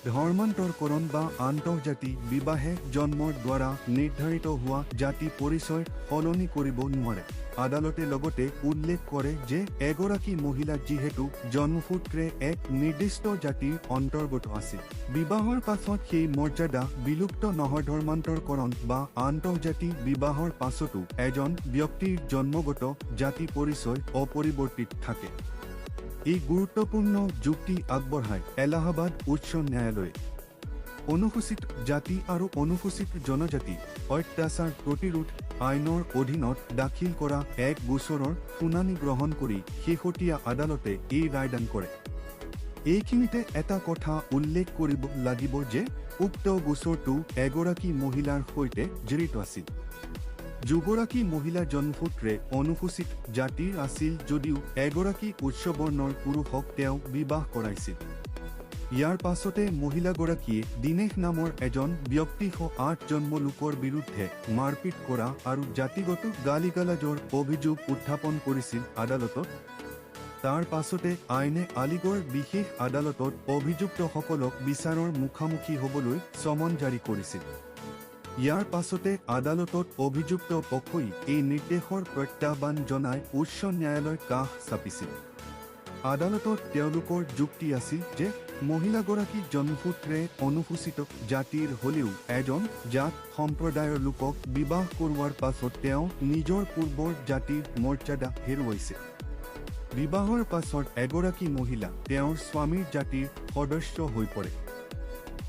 ধৰ্মান্তৰকৰণ বা আন্তঃজাতি বিবাহে জন্মৰ দ্বাৰা নিৰ্ধাৰিত হোৱা জাতি পৰিচয় সলনি কৰিব নোৱাৰে। আদালতে লগতে উল্লেখ কৰে যে এগৰাকী মহিলা যিহেতু জন্মসূত্ৰে এক নিৰ্দিষ্ট জাতিৰ অন্তৰ্গত আছিল, বিবাহৰ পাছত সেই মৰ্যাদা বিলুপ্ত নহয়। ধৰ্মান্তৰকৰণ বা আন্তঃজাতি বিবাহৰ পাছতো এজন ব্যক্তিৰ জন্মগত জাতি পৰিচয় অপৰিৱৰ্তিত থাকে। এই গুৰুত্বপূৰ্ণ যুক্তি আগবঢ়াই এলাহাবাদ উচ্চ ন্যায়ালয়ে অনুসূচিত জাতি আৰু অনুসূচিত জনজাতি অত্যাচাৰ প্ৰতিৰোধ আইনৰ অধীনত দাখিল কৰা এক গোচৰৰ শুনানি গ্ৰহণ কৰি শেহতীয়া আদালতে এই ৰায়দান কৰে। এইখিনিতে এটা কথা উল্লেখ কৰিব লাগিব যে উক্ত গোচৰটো এগৰাকী মহিলাৰ সৈতে জড়িত আছিল। দুগৰাকী মহিলা জন্মসূত্ৰে অনুসূচিত জাতিৰ আছিল যদিও এগৰাকী উচ্চবৰ্ণৰ পুৰুষক তেওঁ বিবাহ কৰাইছিল। ইয়াৰ পাছতে মহিলাগৰাকীয়ে দীনেশ নামৰ এজন ব্যক্তিসহ ৮জন লোকৰ বিৰুদ্ধে মাৰপিট কৰা আৰু জাতিগত গালিগালাজৰ অভিযোগ উত্থাপন কৰিছিল আদালতত। তাৰ পাছতে আইনে আলিগড় বিশেষ আদালতত অভিযুক্তসকলক বিচাৰৰ মুখামুখি হ'বলৈ চমন জাৰি কৰিছিল। ইয়াৰ পাছতে আদালতত অভিযুক্ত পক্ষই এই নিৰ্দেশৰ প্ৰত্যাহ্বান জনাই উচ্চ ন্যায়ালয়ৰ কাষ চাপিছিল। আদালতত তেওঁলোকৰ যুক্তি আছিল যে মহিলাগৰাকী জন্মসূত্ৰে অনুসূচিত জাতিৰ হ'লেও এজন জাত সম্প্ৰদায়ৰ লোকক বিবাহ কৰোৱাৰ পাছত তেওঁ নিজৰ পূৰ্বৰ জাতিৰ মৰ্যাদা হেৰুৱাইছে। বিবাহৰ পাছত এগৰাকী মহিলা তেওঁৰ স্বামীৰ জাতিৰ সদস্য হৈ পৰে।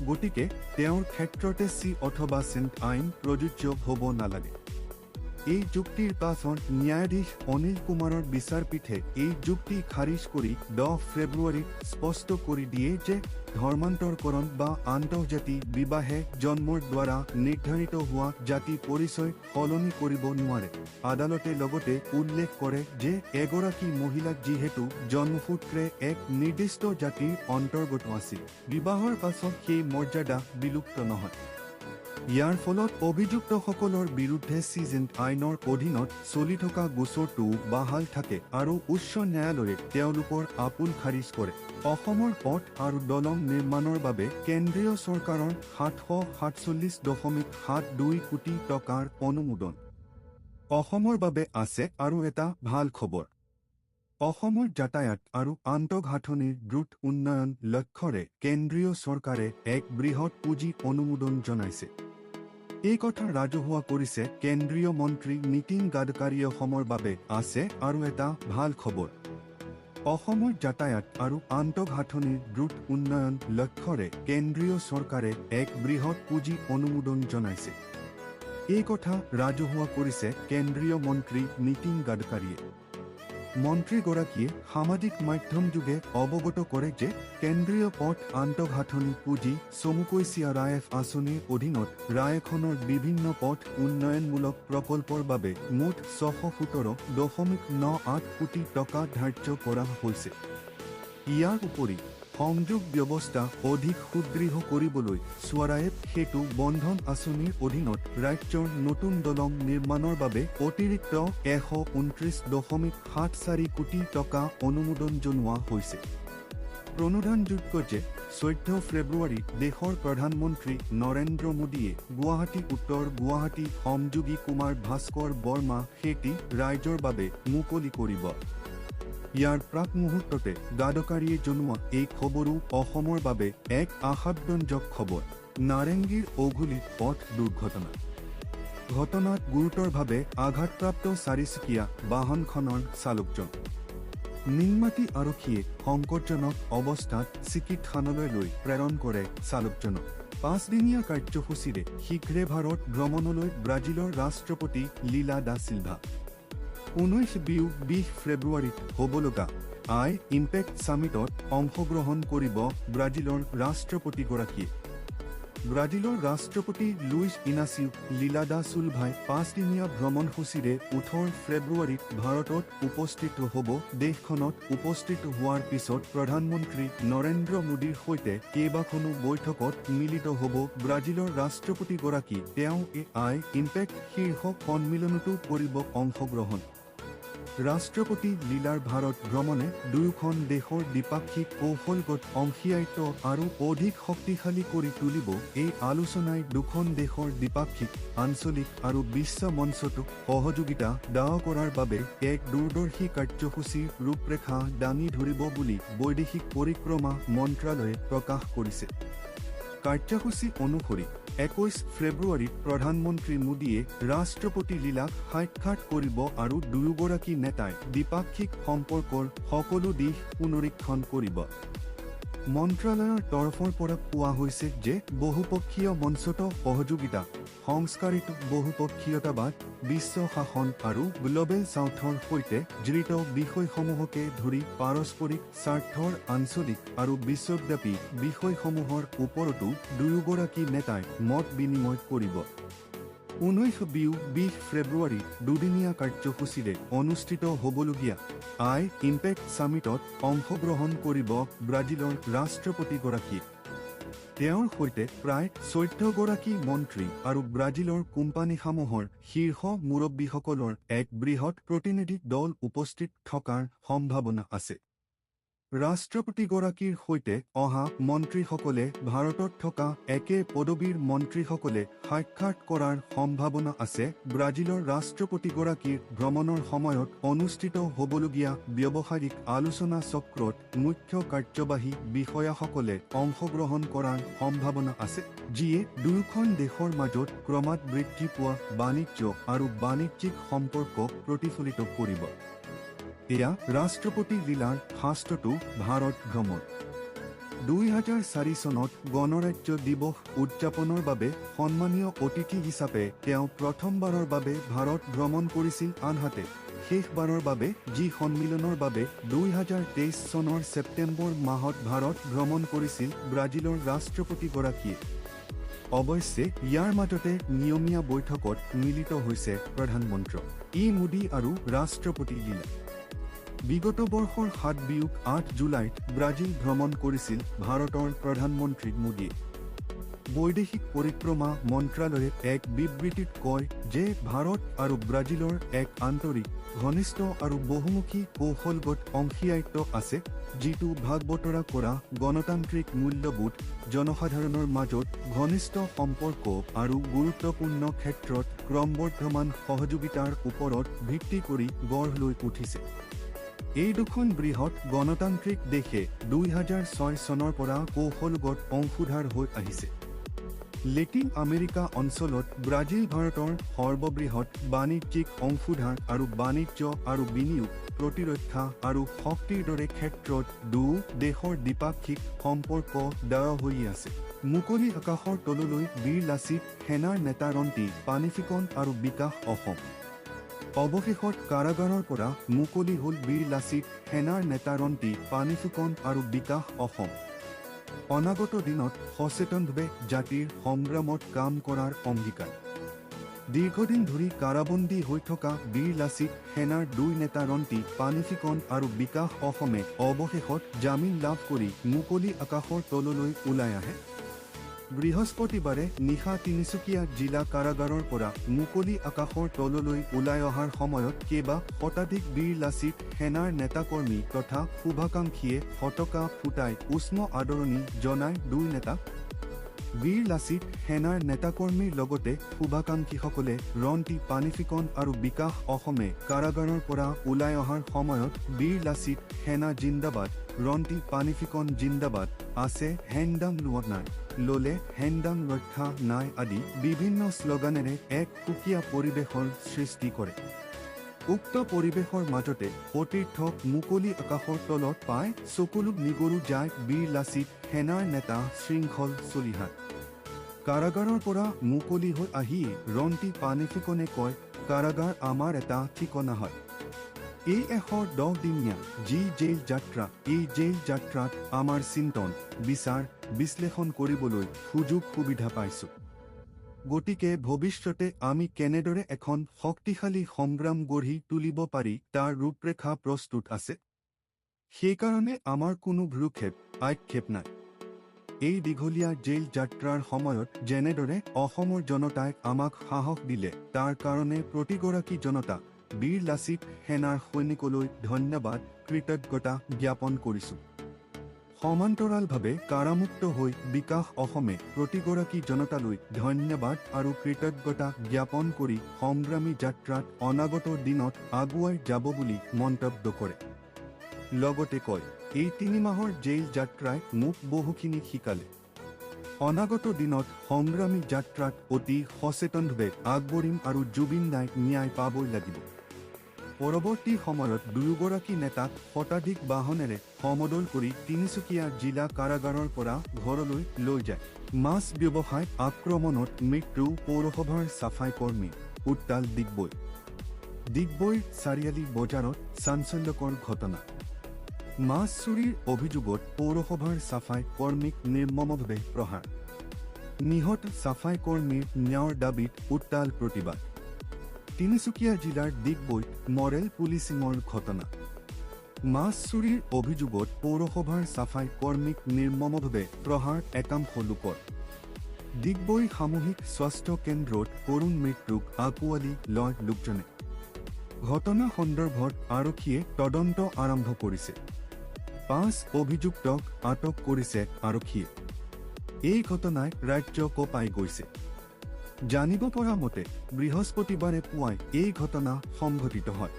গতিকে তেওঁৰ ক্ষেত্ৰতে চি অথবা চেণ্ট আইন প্ৰযোজ্য হ'ব নালাগে। এই যুক্তিৰ পাছত ন্যায়াধীশ অনিল কুমাৰৰ বিচাৰপীঠে এই যুক্তি খাৰিজ কৰি 10 ফেব্ৰুৱাৰীত স্পষ্ট কৰি দিয়ে যে ধৰ্মান্তৰকৰণ বা আন্তঃজাতি বিবাহে জন্মৰ দ্বাৰা নিৰ্ধাৰিত হোৱা জাতি পৰিচয় সলনি কৰিব নোৱাৰে। আদালতে লগতে উল্লেখ কৰে যে এগৰাকী মহিলাক যিহেতু জন্মসূত্ৰে এক নিৰ্দিষ্ট জাতিৰ অন্তৰ্গত আছিল, বিবাহৰ পাছত সেই মৰ্যাদা বিলুপ্ত নহয়। ইয়াৰ ফলত অভিযুক্তসকলৰ বিৰুদ্ধে চিজেণ্ট আইনৰ অধীনত চলি থকা গোচৰটো বাহাল থাকে আৰু উচ্চ ন্যায়ালয়ে তেওঁলোকৰ আপোল খাৰিজ কৰে। অসমৰ পথ আৰু দলং নিৰ্মাণৰ বাবে কেন্দ্ৰীয় চৰকাৰৰ ৭৪৭.৭২ কোটি টকাৰ অনুমোদন অসমৰ বাবে আছে। আৰু এটা ভাল খবৰ, অসমৰ যাতায়াত আৰু আন্তঃগাঁথনিৰ দ্ৰুত উন্নয়ন লক্ষ্যৰে কেন্দ্ৰীয় চৰকাৰে এক বৃহৎ পুঁজি অনুমোদন জনাইছে। এই কথা ৰাজহুৱা কৰিছে কেন্দ্ৰীয় মন্ত্ৰী নীতিন গাডকাৰীয়ে। অসমৰ বাবে আছে আৰু এটা ভাল খবৰ, অসমৰ যাতায়াত আৰু আন্তঃগাঁথনিৰ দ্ৰুত উন্নয়ন লক্ষ্যৰে কেন্দ্ৰীয় চৰকাৰে এক বৃহৎ পুঁজি অনুমোদন জনাইছে। এই কথা ৰাজহুৱা কৰিছে কেন্দ্ৰীয় মন্ত্ৰী নীতিন গাডকাৰীয়ে। মন্ত্ৰীগৰাকীয়ে সামাজিক মাধ্যম যোগে অৱগত কৰে যে কেন্দ্ৰীয় পথ আন্তঃগাঁথনি পুঁজি চমুকৈ CRIF আঁচনিৰ অধীনত ৰাজ্যখনৰ বিভিন্ন পথ উন্নয়নমূলক প্ৰকল্পৰ বাবে মুঠ ৬১৭.৯৮ কোটি টকা ধাৰ্য কৰা হৈছে। ইয়াৰ উপৰি সংযোগ ব্যৱস্থা অধিক সুদৃঢ় কৰিবলৈ CRIF সেতু বন্ধন আঁচনিৰ অধীনত ৰাজ্যৰ নতুন দলং নিৰ্মাণৰ বাবে অতিৰিক্ত ১২৯.৭৪ কোটি টকা অনুমোদন জনোৱা হৈছে। প্ৰণোধানযোগ্য যে 14 ফেব্ৰুৱাৰীত দেশৰ প্ৰধানমন্ত্ৰী নৰেন্দ্ৰ মোদীয়ে গুৱাহাটী উত্তৰ গুৱাহাটী সংযোগী কুমাৰ ভাস্কৰ বৰ্মা সেতু ৰাইজৰ বাবে মুকলি কৰিব। ইয়াৰ প্ৰাক মুহূৰ্ততে গাদকাৰীয়ে জনোৱা এই খবৰো অসমৰ বাবে এক আশাব্যঞ্জক খবৰ। নাৰেংগীৰ ঔগুলিত পথ দুৰ্ঘটনা। ঘটনাত গুৰুতৰভাৱে আঘাতপ্ৰাপ্ত চাৰিচকীয়া বাহনখনৰ চালকজন। নিমমাটি আৰক্ষীয়ে সংকটজনক অৱস্থাত চিকিৎসালয়লৈ লৈ প্ৰেৰণ কৰে চালকজনক। 5 দিনীয়া কাৰ্যসূচীৰে শীঘ্ৰে ভাৰত ভ্ৰমণলৈ ব্ৰাজিলৰ ৰাষ্ট্ৰপতি লীলা দা চিলভা। 19-20 ফেব্ৰুৱাৰীত হ'বলগা ইম্পেক্ট ছামিটত অংশগ্ৰহণ কৰিব ব্ৰাজিলৰ ৰাষ্ট্ৰপতিগৰাকীয়ে। ব্ৰাজিলৰ ৰাষ্ট্ৰপতি লুইছ ইনাচিও লীলা দা চিলভাই 5 দিনীয়া ভ্ৰমণসূচীৰে 18 ফেব্ৰুৱাৰীত ভাৰতত উপস্থিত হ'ব। দেশখনত উপস্থিত হোৱাৰ পিছত প্ৰধানমন্ত্ৰী নৰেন্দ্ৰ মোদীৰ সৈতে কেইবাখনো বৈঠকত মিলিত হ'ব ব্ৰাজিলৰ ৰাষ্ট্ৰপতিগৰাকী। তেওঁ ইম্পেক্ট শীৰ্ষক সন্মিলনতো কৰিব অংশগ্ৰহণ। ৰাষ্ট্ৰপতি লীলাৰ ভাৰত ভ্ৰমণে দুয়োখন দেশৰ দ্বিপাক্ষিক কৌশলগত অংশীদাৰিত্ব আৰু অধিক শক্তিশালী কৰি তুলিব। এই আলোচনাই দুখন দেশৰ দ্বিপাক্ষিক, আঞ্চলিক আৰু বিশ্ব মঞ্চতো সহযোগিতা দাৱ কৰাৰ বাবে এক দূৰদৰ্শী কাৰ্যসূচীৰ ৰূপৰেখা দাঙি ধৰিব বুলি বৈদেশিক পৰিক্ৰমা মন্ত্ৰালয়ে প্ৰকাশ কৰিছে। কাৰ্যসূচী অনুসৰি 21 ফেব্ৰুৱাৰীত প্ৰধানমন্ত্ৰী মোদীয়ে ৰাষ্ট্ৰপতি লীলাক সাক্ষাৎ কৰিব আৰু দুয়োগৰাকী নেতাই দ্বিপাক্ষিক সম্পৰ্কৰ সকলো দিশ পুনৰীক্ষণ কৰিব। মন্ত্ৰালয়ৰ তৰফৰ পৰা কোৱা হৈছে যে বহুপক্ষীয় মঞ্চত সহযোগিতা, সংস্কাৰিত বহুপক্ষীয়তাবাদ, বিশ্ব শাসন আৰু গ্লবেল চাউথৰ সৈতে জড়িত বিষয়সমূহকে ধৰি পাৰস্পৰিক স্বাৰ্থৰ আঞ্চলিক আৰু বিশ্বব্যাপী বিষয়সমূহৰ ওপৰতো দুয়োগৰাকী নেতাই মত বিনিময় কৰিব। 19-20 ফেব্ৰুৱাৰীত 2 দিনীয়া কাৰ্যসূচীৰে অনুষ্ঠিত হ'বলগীয়া ইম্পেক্ট ছামিটত অংশগ্ৰহণ কৰিব ব্ৰাজিলৰ ৰাষ্ট্ৰপতিগৰাকীয়ে। তেওঁৰ সৈতে প্ৰায় 14গৰাকী মন্ত্ৰী আৰু ব্ৰাজিলৰ কোম্পানীসমূহৰ শীৰ্ষ মুৰব্বীসকলৰ এক বৃহৎ প্ৰতিনিধি দল উপস্থিত থকাৰ সম্ভাৱনা আছে। ৰাষ্ট্ৰপতিগৰাকীৰ সৈতে অহা মন্ত্ৰীসকলে ভাৰতত থকা একে পদবীৰ মন্ত্ৰীসকলে সাক্ষাৎ কৰাৰ সম্ভাৱনা আছে। ব্ৰাজিলৰ ৰাষ্ট্ৰপতিগৰাকীৰ ভ্ৰমণৰ সময়ত অনুষ্ঠিত হ'বলগীয়া ব্যৱসায়িক আলোচনা চক্ৰত মুখ্য কাৰ্যবাহী বিষয়াসকলে অংশগ্ৰহণ কৰাৰ সম্ভাৱনা আছে, যিয়ে দুয়োখন দেশৰ মাজত ক্ৰমাৎ বৃদ্ধি পোৱা বাণিজ্য আৰু বাণিজ্যিক সম্পৰ্কক প্ৰতিফলিত কৰিব। এয়া ৰাষ্ট্ৰপতি লীলাৰ ষষ্ঠটো ভাৰত ভ্ৰমণ। 2004 চনত গণৰাজ্য দিৱস উদযাপনৰ বাবে সন্মানীয় অতিথি হিচাপে তেওঁ প্ৰথমবাৰৰ বাবে ভাৰত ভ্ৰমণ কৰিছিল। আনহাতে শেষবাৰৰ বাবে জি সন্মিলনৰ বাবে 2023 চনৰ ছেপ্টেম্বৰ মাহত ভাৰত ভ্ৰমণ কৰিছিল ব্ৰাজিলৰ ৰাষ্ট্ৰপতিগৰাকীয়ে। অৱশ্যে ইয়াৰ মাজতে নিয়মীয়া বৈঠকত মিলিত হৈছে প্ৰধানমন্ত্ৰী মোদী আৰু ৰাষ্ট্ৰপতি লীলা। বিগত বৰ্ষৰ 7-8 জুলাইত ব্ৰাজিল ভ্ৰমণ কৰিছিল ভাৰতৰ প্ৰধানমন্ত্ৰী মোদীয়ে। বৈদেশিক পৰিক্ৰমা মন্ত্ৰালয়ে এক বিবৃতিত কয় যে ভাৰত আৰু ব্ৰাজিলৰ এক আন্তৰিক, ঘনিষ্ঠ আৰু বহুমুখী কৌশলগত অংশীদাৰিত্ব আছে, যিটো ভাগ বতৰা কৰা গণতান্ত্ৰিক মূল্যবোধ, জনসাধাৰণৰ মাজত ঘনিষ্ঠ সম্পৰ্ক আৰু গুৰুত্বপূৰ্ণ ক্ষেত্ৰত ক্ৰমবৰ্ধমান সহযোগিতাৰ ওপৰত ভিত্তি কৰি গঢ় লৈ উঠিছে। এই দুখন বৃহৎ গণতান্ত্ৰিক দেশে 2006 চনৰ পৰা কৌশলগত অংশীদাৰ হৈ আহিছে। লেটিন আমেৰিকা অঞ্চলত ব্ৰাজিল ভাৰতৰ সৰ্ববৃহৎ বাণিজ্যিক অংশীদাৰ আৰু বাণিজ্য আৰু বিনিয়োগ, প্ৰতিৰক্ষা আৰু শক্তিৰ দৰে ক্ষেত্ৰত দুয়ো দেশৰ দ্বিপাক্ষিক সম্পৰ্ক দায় হৈ আছে। মুকলি আকাশৰ তললৈ বীৰ লাচিত সেনাৰ নেতা ৰন্টি পানিফিকন আৰু বিকাশ অসম। অৱশেষত কাৰাগাৰৰ পৰা মুকলি হ'ল বীৰ লাচিত সেনাৰ নেতা ৰন্টি পানিফিকন আৰু বিকাশ অসম। অনাগত দিনত সচেতনভাৱে জাতিৰ সংগ্ৰামত কাম কৰাৰ অংগীকাৰ। দীৰ্ঘদিন ধৰি কাৰাবন্দী হৈ থকা বীৰ লাচিত সেনাৰ 2 নেতা ৰন্টি পানিফিকন আৰু বিকাশ অসমে অৱশেষত জামিন লাভ কৰি মুকলি আকাশৰ তললৈ ওলাই আহে। বৃহস্পতিবাৰে নিশা তিনিচুকীয়া জিলা কাৰাগাৰৰ পৰা মুকলি আকাশৰ তললৈ ওলাই অহাৰ সময়ত কেইবা শতাধিক বীৰ লাচিত সেনাৰ নেতাকৰ্মী তথা শুভাকাংক্ষীয়ে ফটকা ফুটাই উষ্ম আদৰণি জনায় 2 নেতাক। বীৰ লাচিত সেনাৰ নেতাকৰ্মীৰ লগতে শুভাকাংক্ষীসকলে ৰন্টি পানিফিকন আৰু বিকাশ অসমে কাৰাগাৰৰ পৰা ওলাই অহাৰ সময়ত বীৰ লাচিত সেনা জিন্দাবাদ, ৰন্টি পানিফিকন জিন্দাবাদ, আছে হেণ্ডাম লোৱা নাই, ললে হেণ্ডাম ৰক্ষা নাই আদি বিভিন্ন শ্লোগানেৰে এক সুকীয়া পৰিৱেশৰ সৃষ্টি কৰে। উক্ত পৰিৱেশৰ মাজতে সতীৰ্থক মুকলি আকাশৰ তলত পাই চকুলো নিগৰু যায় বীৰ লাচিত সেনাৰ নেতা শৃংখল চলিহা। কাৰাগাৰৰ পৰা মুকলি হৈ আহি ৰন্টি পানিফিকনে কয়, কাৰাগাৰ আমাৰ এটা ঠিকনা হয়। এই 110 দিনীয়া যি জেইল যাত্ৰা, এই জেইল যাত্ৰাত আমাৰ চিন্তন, বিচাৰ, বিশ্লেষণ কৰিবলৈ সুযোগ সুবিধা পাইছোঁ। গতিকে ভৱিষ্যতে আমি কেনেদৰে এখন শক্তিশালী সংগ্ৰাম গঢ়ি তুলিব পাৰি তাৰ ৰূপৰেখা প্ৰস্তুত আছে। সেইকাৰণে আমাৰ কোনো ভ্ৰূক্ষেপ, আক্ষেপ নাই। এই দীঘলীয়া জেইল যাত্ৰাৰ সময়ত যেনেদৰে অসমৰ জনতাই আমাক সাহস দিলে তাৰ কাৰণে প্ৰতিগৰাকী জনতা, বীৰ লাচিত সেনাৰ সৈনিকলৈ ধন্যবাদ, কৃতজ্ঞতা জ্ঞাপন কৰিছোঁ। সমান্তৰালভাৱে কাৰামুক্ত হৈ বিকাশ অসমে প্ৰতিগৰাকী জনতালৈ ধন্যবাদ আৰু কৃতজ্ঞতা জ্ঞাপন কৰি সংগ্ৰামী যাত্ৰাত অনাগত দিনত আগুৱাই যাব বুলি মন্তব্য কৰে। লগতে কয়, এই 3 মাহৰ জেইল যাত্ৰাই মোক বহুখিনি শিকালে। অনাগত দিনত সংগ্ৰামী যাত্ৰাত অতি সচেতনভাৱে আগবঢ়িম আৰু জুবিন দাইক ন্যায় পাবই লাগিব। পৰৱৰ্তী সময়ত দুয়োগৰাকী নেতাক শতাধিক বাহনেৰে সমদল কৰি তিনিচুকীয়া জিলা কাৰাগাৰৰ পৰা ঘৰলৈ লৈ যায়। মাছ ব্যৱসায় আক্ৰমণত মৃত্যু পৌৰসভাৰ চাফাই কৰ্মী, উত্তাল ডিগবৈ। ডিগবৈৰ চাৰিআলি বজাৰত চাঞ্চল্যকৰ ঘটনা। মাছ চুৰিৰ অভিযোগত পৌৰসভাৰ চাফাই কৰ্মীক নিৰ্মমভাৱে প্ৰহাৰ। নিহত চাফাই কৰ্মীৰ ন্যায়ৰ দাবীত উত্তাল প্ৰতিবাদ। তিনিচুকীয়া জিলাৰ ডিগবৈত মৰেল পুলিচিঙৰ ঘটনা। মাছ চুৰিৰ অভিযোগত পৌৰসভাৰ চাফাই কৰ্মীক নিৰ্মমভাৱে প্ৰহাৰ একাংশ লোকৰ। ডিগবৈ সামূহিক স্বাস্থ্য কেন্দ্ৰত কৰুণ মৃত্যুক আঁকোৱালি লয় লোকজনে। ঘটনা সন্দৰ্ভত আৰক্ষীয়ে তদন্ত আৰম্ভ কৰিছে। 5 অভিযুক্তক আটক কৰিছে আৰক্ষীয়ে। এই ঘটনাই ৰাজ্য কঁপাই গৈছে। জানিব পৰা মতে বৃহস্পতিবাৰে পুৱাই এই ঘটনা সংঘটিত হয়।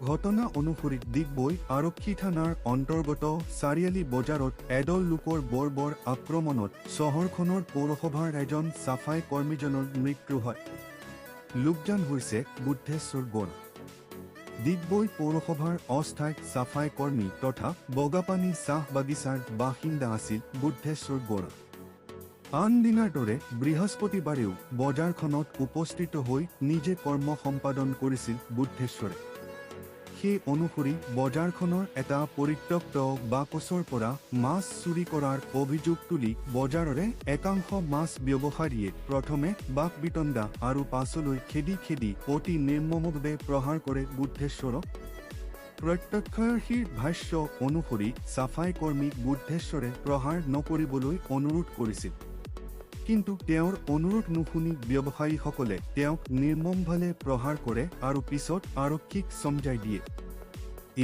ঘটনা অনুসৰি ডিগবৈ আৰক্ষী থানাৰ অন্তৰ্গত চাৰিআলি বজাৰত এদল লোকৰ বৰ্বৰ আক্ৰমণত চহৰখনৰ পৌৰসভাৰ এজন চাফাই কৰ্মীজনৰ মৃত্যু হয়। লোকজন হৈছে বুদ্ধেশ্বৰ বৰা। ডিগবৈ পৌৰসভাৰ অস্থায়ী চাফাই কৰ্মী তথা বগাপানী চাহ বাগিচাৰ বাসিন্দা আছিল বুদ্ধেশ্বৰ বৰা। আন দিনাৰ দৰে বৃহস্পতিবাৰেও বজাৰখনত উপস্থিত হৈ নিজে কৰ্ম সম্পাদন কৰিছিল বুদ্ধেশ্বৰে। সেই অনুসৰি বজাৰখনৰ এটা পৰিত্যক্ত বাকচৰ পৰা মাছ চুৰি কৰাৰ অভিযোগ তুলি বজাৰৰে একাংশ মাছ ব্যৱসায়ীয়ে প্ৰথমে বাকবিতণ্ডা আৰু পাছলৈ খেদি খেদি অতি নিৰ্মমভাৱে প্ৰহাৰ কৰে বুদ্ধেশ্বৰক। প্ৰত্যক্ষদৰ্শীৰ ভাষ্য অনুসৰি চাফাই কৰ্মীক বুদ্ধেশ্বৰে প্ৰহাৰ নকৰিবলৈ অনুৰোধ কৰিছিল। কিন্তু তেওঁৰ অনুৰোধ নুশুনি ব্যৱসায়ীসকলে তেওঁক নিৰ্মমভাৱে প্ৰহাৰ কৰে আৰু পিছত আৰক্ষীক চমজাই দিয়ে।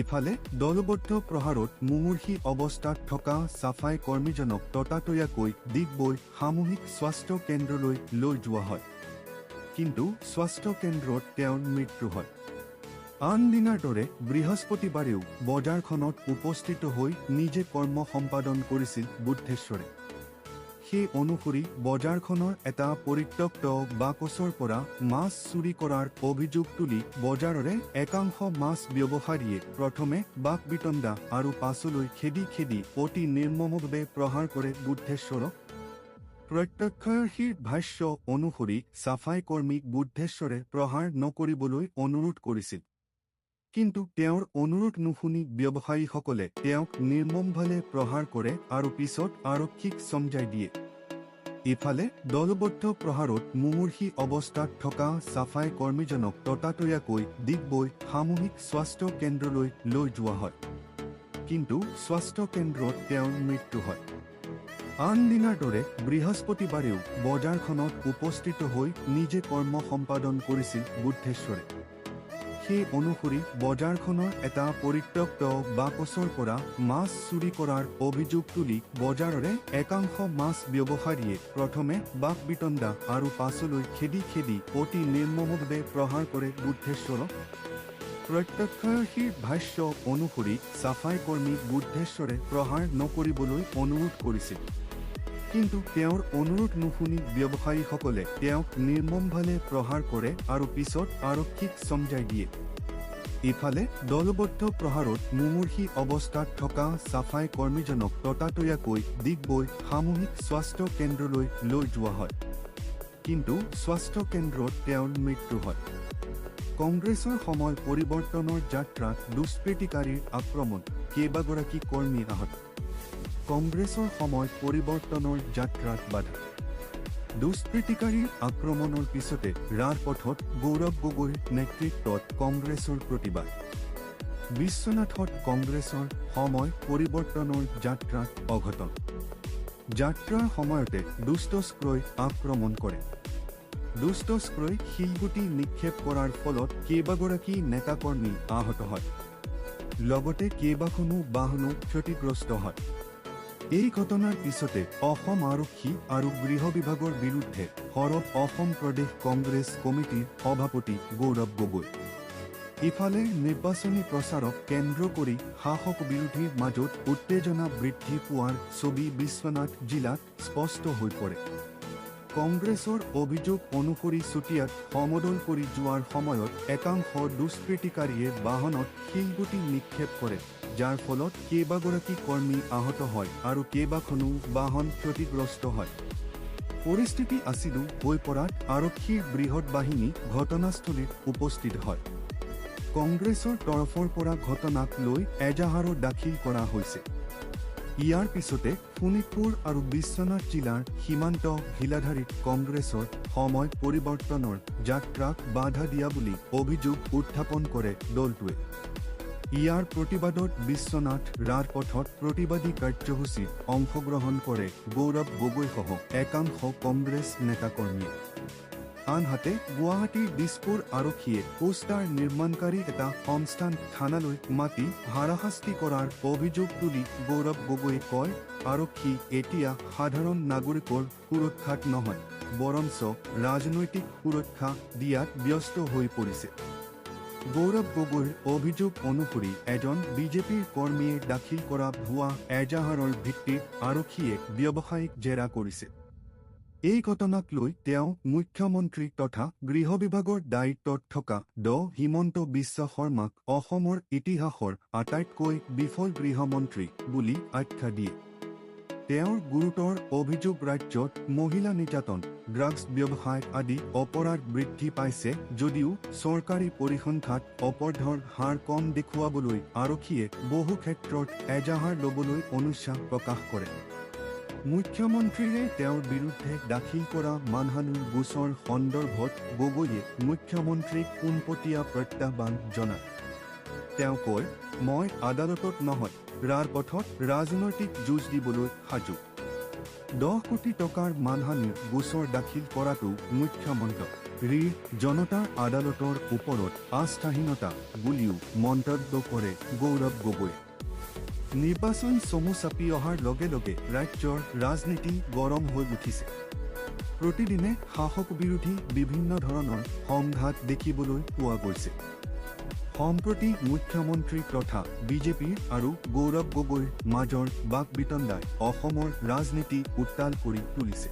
ইফালে দলবদ্ধ প্ৰহাৰত মুমূৰ্ষী অৱস্থাত থকা চাফাই কৰ্মীজনক ততাতৈয়াকৈ ডিগবৈ সামূহিক স্বাস্থ্য কেন্দ্ৰলৈ লৈ যোৱা হয়। কিন্তু স্বাস্থ্য কেন্দ্ৰত তেওঁৰ মৃত্যু হয়। আন দিনাৰ দৰে বৃহস্পতিবাৰেও বজাৰখনত উপস্থিত হৈ নিজে কৰ্ম সম্পাদন কৰিছিল বুদ্ধেশ্বৰে। সেই অনুসৰি বজাৰখনৰ এটা পৰিত্যক্ত বাকচৰ পৰা মাছ চুৰি কৰাৰ অভিযোগ তুলি বজাৰৰে একাংশ মাছ ব্যৱসায়ীয়ে প্ৰথমে বাকবিতণ্ডা আৰু পাছলৈ খেদি খেদি অতি নিৰ্মমভাৱে প্ৰহাৰ কৰে বুদ্ধেশ্বৰক। প্ৰত্যক্ষদৰ্শীৰ ভাষ্য অনুসৰি চাফাই কৰ্মীক বুদ্ধেশ্বৰে প্ৰহাৰ নকৰিবলৈ অনুৰোধ কৰিছিল। কিন্তু তেওঁৰ অনুৰোধ নুশুনি ব্যৱসায়ীসকলে তেওঁক নিৰ্মমভাৱে প্ৰহাৰ কৰে আৰু পিছত আৰক্ষীক চমজাই দিয়ে। ইফালে দলবদ্ধ প্ৰহাৰত মুমূৰ্ষী অৱস্থাত থকা চাফাই কৰ্মীজনক ততাতৈয়াকৈ ডিগবৈ সামূহিক স্বাস্থ্য কেন্দ্ৰলৈ লৈ যোৱা হয়। কিন্তু স্বাস্থ্য কেন্দ্ৰত তেওঁৰ মৃত্যু হয়। আন দিনাৰ দৰে বৃহস্পতিবাৰেও বজাৰখনত উপস্থিত হৈ নিজে কৰ্ম সম্পাদন কৰিছিল বুদ্ধেশ্বৰে। সেই অনুসৰি বজাৰখনৰ এটা পৰিত্যক্ত বাকচৰ পৰা মাছ চুৰি কৰাৰ অভিযোগ তুলি বজাৰৰে একাংশ মাছ ব্যৱসায়ীয়ে প্ৰথমে বাকবিতণ্ডা আৰু পাছলৈ খেদি অতি নিৰ্মমভাৱে প্ৰহাৰ কৰে বুদ্ধেশ্বৰক। প্ৰত্যক্ষদৰ্শীৰ ভাষ্য অনুসৰি চাফাই কৰ্মী বুদ্ধেশ্বৰে প্ৰহাৰ নকৰিবলৈ অনুৰোধ কৰিছিল, কিন্তু তেওঁৰ অনুৰোধ নুশুনি ব্যৱসায়ীসকলে তেওঁক নিৰ্মমভাৱে প্ৰহাৰ কৰে আৰু পিছত আৰক্ষীক চমজাই দিয়ে। ইফালে দলবদ্ধ প্ৰহাৰত মুমূৰ্ষী অৱস্থাত থকা চাফাই কৰ্মীজনক ততাতৈয়াকৈ ডিগবৈ সামূহিক স্বাস্থ্য কেন্দ্ৰলৈ লৈ যোৱা হয়, কিন্তু স্বাস্থ্য কেন্দ্ৰত তেওঁৰ মৃত্যু হয়। কংগ্ৰেছৰ সময় পৰিৱৰ্তনৰ যাত্ৰাত দুষ্কৃতিকাৰীৰ আক্ৰমণ, কেইবাগৰাকী কৰ্মী আহত। কংগ্ৰেছৰ সময় পৰিৱৰ্তনৰ যাত্ৰাত বাধা। দুষ্কৃতিকাৰীৰ আক্ৰমণৰ পিছতে ৰাজপথত গৌৰৱ গগৈৰ নেতৃত্বত কংগ্ৰেছৰ প্ৰতিবাদ। বিশ্বনাথত কংগ্ৰেছৰ সময় পৰিৱৰ্তনৰ যাত্ৰাত অঘটন। যাত্ৰাৰ সময়তে দুষ্টস্ক্ৰই আক্ৰমণ কৰে। দুষ্টস্ক্ৰই শিলগুটি নিক্ষেপ কৰাৰ ফলত কেইবাগৰাকী নেতাকৰ্মী আহত হয়, লগতে কেইবাখনো বাহনো ক্ষতিগ্ৰস্ত হয়। এই ঘটনাৰ পিছতে অসম আৰক্ষী আৰু গৃহ বিভাগৰ বিৰুদ্ধে সৰব অসম প্ৰদেশ কংগ্ৰেছ কমিটিৰ সভাপতি গৌৰৱ গগৈ। ইফালে নিৰ্বাচনী প্ৰচাৰক কেন্দ্ৰ কৰি শাসক বিৰোধীৰ মাজত উত্তেজনা বৃদ্ধি পোৱাৰ ছবি বিশ্বনাথ জিলাত স্পষ্ট হৈ পৰে। কংগ্ৰেছৰ অভিযোগ অনুসৰি চুটিয়াত সমদল কৰি যোৱাৰ সময়ত একাংশ দুষ্কৃতিকাৰীয়ে বাহনত শিলগুটি নিক্ষেপ কৰে, যাৰ ফলত কেইবাগৰাকী কৰ্মী আহত হয় আৰু কেইবাখনো বাহন ক্ষতিগ্ৰস্ত হয়। পৰিস্থিতি আছিলো হৈ পৰাত আৰক্ষীৰ বৃহৎ বাহিনী ঘটনাস্থলীত উপস্থিত হয়। কংগ্ৰেছৰ তৰফৰ পৰা ঘটনাক লৈ এজাহাৰো দাখিল কৰা হৈছে। ইয়াৰ পিছতে শোণিতপুৰ আৰু বিশ্বনাথ জিলাৰ সীমান্ত ঘিলাধাৰীত কংগ্ৰেছৰ সময় পৰিৱৰ্তনৰ যাত্ৰাক বাধা দিয়া বুলি অভিযোগ উত্থাপন কৰে দলটোৱে। ইয়াৰ প্ৰতিবাদত বিশ্বনাথ ৰাজপথত প্ৰতিবাদী কাৰ্যসূচীত অংশগ্ৰহণ কৰে গৌৰৱ গগৈসহ একাংশ কংগ্ৰেছ নেতাকৰ্মীয়ে। আনহাতে গুৱাহাটীৰ দিছপুৰ আৰক্ষীয়ে পোষ্টাৰ নিৰ্মাণকাৰী এটা সংস্থান থানালৈ মাতি হাৰাশাস্তি কৰাৰ অভিযোগ তুলি গৌৰৱ গগৈয়ে কয়, আৰক্ষী এতিয়া সাধাৰণ নাগৰিকৰ সুৰক্ষাত নহয়, বৰঞ্চ ৰাজনৈতিক সুৰক্ষা দিয়াত ব্যস্ত হৈ পৰিছে। গৌৰৱ গগৈৰ অভিযোগ অনুসৰি এজন বিজেপিৰ কৰ্মীয়ে দাখিল কৰা ভুৱা এজাহাৰৰ ভিত্তিত আৰক্ষীয়ে ব্যৱসায়ীক জেৰা কৰিছে। এই ঘটনাক লৈ তেওঁ মুখ্যমন্ত্ৰী তথা গৃহ বিভাগৰ দায়িত্বত থকা ড হিমন্ত বিশ্ব শৰ্মাক অসমৰ ইতিহাসৰ আটাইতকৈ বিফল গৃহমন্ত্ৰী বুলি আখ্যা দিয়ে। তেওঁৰ গুৰুতৰ অভিযোগ ৰাজ্যত মহিলা নিৰ্যাতন, ড্ৰাগছ ব্যৱসায় আদি অপৰাধ বৃদ্ধি পাইছে যদিও চৰকাৰী পৰিসংখ্যাত অপৰাধৰ হাৰ কম দেখুৱাবলৈ আৰক্ষীয়ে বহু ক্ষেত্ৰত এজাহাৰ ল'বলৈ অনিচ্ছা প্ৰকাশ কৰে। মুখ্যমন্ত্ৰীয়ে তেওঁৰ বিৰুদ্ধে দাখিল কৰা মানহানিৰ গোচৰ সন্দৰ্ভত গগৈয়ে মুখ্যমন্ত্ৰীক পোনপটীয়া প্ৰত্যাহ্বান জনায়। তেওঁ কয়, মই আদালতত নহয়, ৰাজপথত ৰাজনৈতিক যুঁজ দিবলৈ সাজু। 10 কোটি টকাৰ মানহানিৰ গোচৰ দাখিল কৰাটো মুখ্যমন্ত্ৰীৰ জনতাৰ আদালতৰ ওপৰত আস্থাহীনতা বুলিও মন্তব্য কৰে গৌৰৱ গগৈ। নিৰ্বাচন চমু চাপি অহাৰ লগে লগে ৰাজ্যৰ ৰাজনীতি গৰম হৈ উঠিছে। প্ৰতিদিনে শাসক বিৰোধী বিভিন্ন ধৰণৰ সংঘাত দেখিবলৈ পোৱা গৈছে। সম্প্ৰতি মুখ্যমন্ত্ৰী তথা বিজেপি আৰু গৌৰৱ গগৈৰ মাজৰ বাকবিতণ্ডাই অসমৰ ৰাজনীতি উত্তাল কৰি তুলিছে।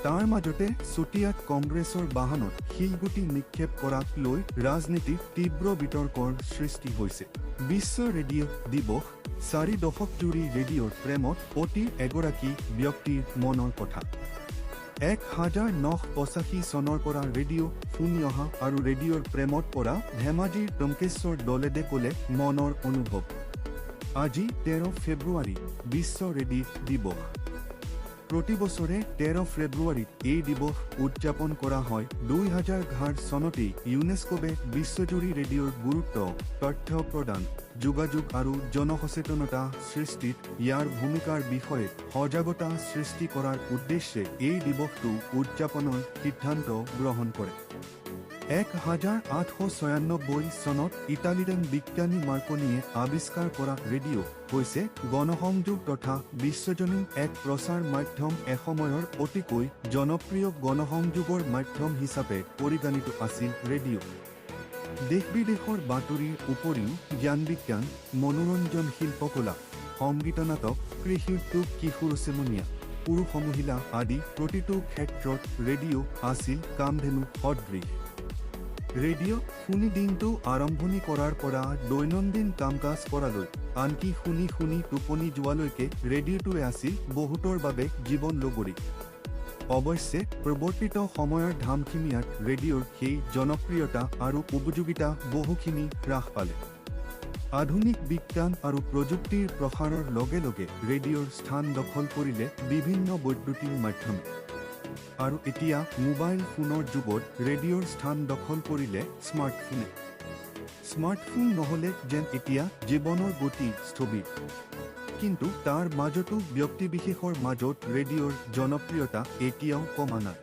তাৰ মাজতে চুটিয়াত কংগ্ৰেছৰ বাহনত শিলগুটি নিক্ষেপ কৰাক লৈ ৰাজনীতিত তীব্ৰ বিতৰ্কৰ সৃষ্টি হৈছে। বিশ্ব ৰেডিঅ' দিৱস 4 দশক জুৰি ৰেডিঅ'ৰ প্ৰেমত অতি এগৰাকী ব্যক্তিৰ মনৰ কথা। 1985 চনৰ পৰা ৰেডিঅ' শুনি অহা আৰু ৰেডিঅ'ৰ প্ৰেমত পৰা ধেমাজিৰ টংকেশ্বৰ দলেদে ক'লে মনৰ অনুভৱ। আজি 13 ফেব্ৰুৱাৰী বিশ্ব ৰেডিঅ' দিৱস। প্ৰতি বছৰে 13 ফেব্ৰুৱাৰীত এই দিৱস উদযাপন কৰা হয়। 2011 চনতেই ইউনেস্কোৱে বিশ্বজুৰি ৰেডিঅ'ৰ গুৰুত্ব, তথ্য প্ৰদান, যোগাযোগ আৰু জনসচেতনতা সৃষ্টিত ইয়াৰ ভূমিকাৰ বিষয়ে সজাগতা সৃষ্টি কৰাৰ উদ্দেশ্যে এই দিৱসটো উদযাপনৰ সিদ্ধান্ত গ্ৰহণ কৰে। 1896 চনত ইটালীয়ান বিজ্ঞানী মাৰ্কনিয়ে আৱিষ্কাৰ কৰা ৰেডিঅ' হৈছে গণসংযোগ তথা বিশ্বজনীন এক প্ৰচাৰ মাধ্যম। এসময়ৰ অতিকৈ জনপ্ৰিয় গণসংযোগৰ মাধ্যম হিচাপে পৰিগণিত আছিল ৰেডিঅ'। দেশ বিদেশৰ বাতৰিৰ উপৰিও জ্ঞান বিজ্ঞান, মনোৰঞ্জন, শিল্পকলা, সংগীত, নাটক, কৃষি উদ্যোগ, কিশোৰ চেমনীয়া, পুৰুষ মহিলা আদি প্ৰতিটো ক্ষেত্ৰত ৰেডিঅ' আছিল কামধেনু সদৃশ। ৰেডিঅ' শুনি দিনটো আৰম্ভণি কৰাৰ পৰা দৈনন্দিন কাম কাজ কৰালৈ, আনকি শুনি শুনি টোপনি যোৱালৈকে ৰেডিঅ'টোৱে আছিল বহুতৰ বাবে জীৱন লগৰী। অৱশ্যে প্ৰৱৰ্তিত সময়ৰ ধামখিমিয়াত ৰেডিঅ'ৰ সেই জনপ্ৰিয়তা আৰু উপযোগিতা বহুখিনি হ্ৰাস পালে। আধুনিক বিজ্ঞান আৰু প্ৰযুক্তিৰ প্ৰসাৰৰ লগে লগে ৰেডিঅ'ৰ স্থান দখল কৰিলে বিভিন্ন বৈদ্যুতিন মাধ্যমে। আৰু এতিয়া মোবাইল ফোনৰ যুগত ৰেডিঅ'ৰ স্থান দখল কৰিলে স্মাৰ্টফোনে। স্মাৰ্টফোন নহ'লে যেন এতিয়া জীৱনৰ গতি স্থবিৰ। কিন্তু তাৰ মাজতো ব্যক্তিবিশেষৰ মাজত ৰেডিঅ'ৰ জনপ্ৰিয়তা এতিয়াও কমা নাই।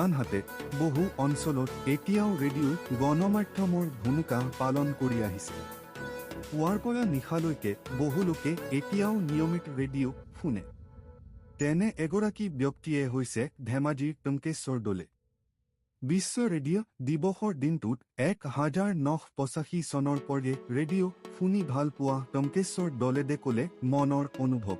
আনহাতে বহু অঞ্চলত এতিয়াও ৰেডিঅ'ই গণমাধ্যমৰ ভূমিকা পালন কৰি আহিছে। পুৱাৰ পৰা নিশালৈকে বহু লোকে এতিয়াও নিয়মিত ৰেডিঅ' শুনে। তেনে এগৰাকী ব্যক্তিয়ে হৈছে ধেমাজিৰ টঙ্কেশ্বৰ দলে। বিশ্ব ৰেডিঅ' দিৱসৰ দিনটোত 1985 চনৰ পৰাই ৰেডিঅ' শুনি ভাল পোৱা টঙ্কেশ্বৰ দলে ক'লে মনৰ অনুভৱ।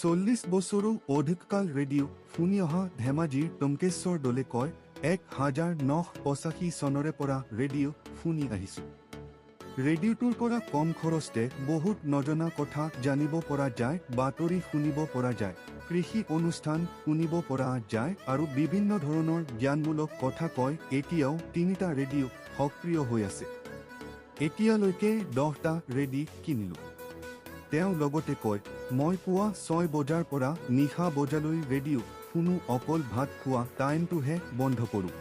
40 বছৰো অধিককাল ৰেডিঅ' শুনি অহা ধেমাজিৰ টঙ্কেশ্বৰ দলে কয়, 1985 চনৰে পৰা ৰেডিঅ' শুনি আহিছোঁ। ৰেডিঅ'টোৰ পৰা কম খৰচতে বহুত নজনা কথা জানিব পৰা যায়, বাতৰি শুনিব পৰা যায়, কৃষি অনুষ্ঠান শুনিব পৰা যায় আৰু বিভিন্ন ধৰণৰ জ্ঞানমূলক কথা কয়। এতিয়াও 3টা ৰেডিঅ' সক্ৰিয় হৈ আছে। এতিয়ালৈকে 10টা ৰেডিঅ' কিনিলোঁ। তেওঁ লগতে কয়, মই পুৱা 6 বজাৰ পৰা নিশা বজালৈ ৰেডিঅ' শুনো। অকল ভাত খোৱা টাইমটোহে বন্ধ কৰোঁ।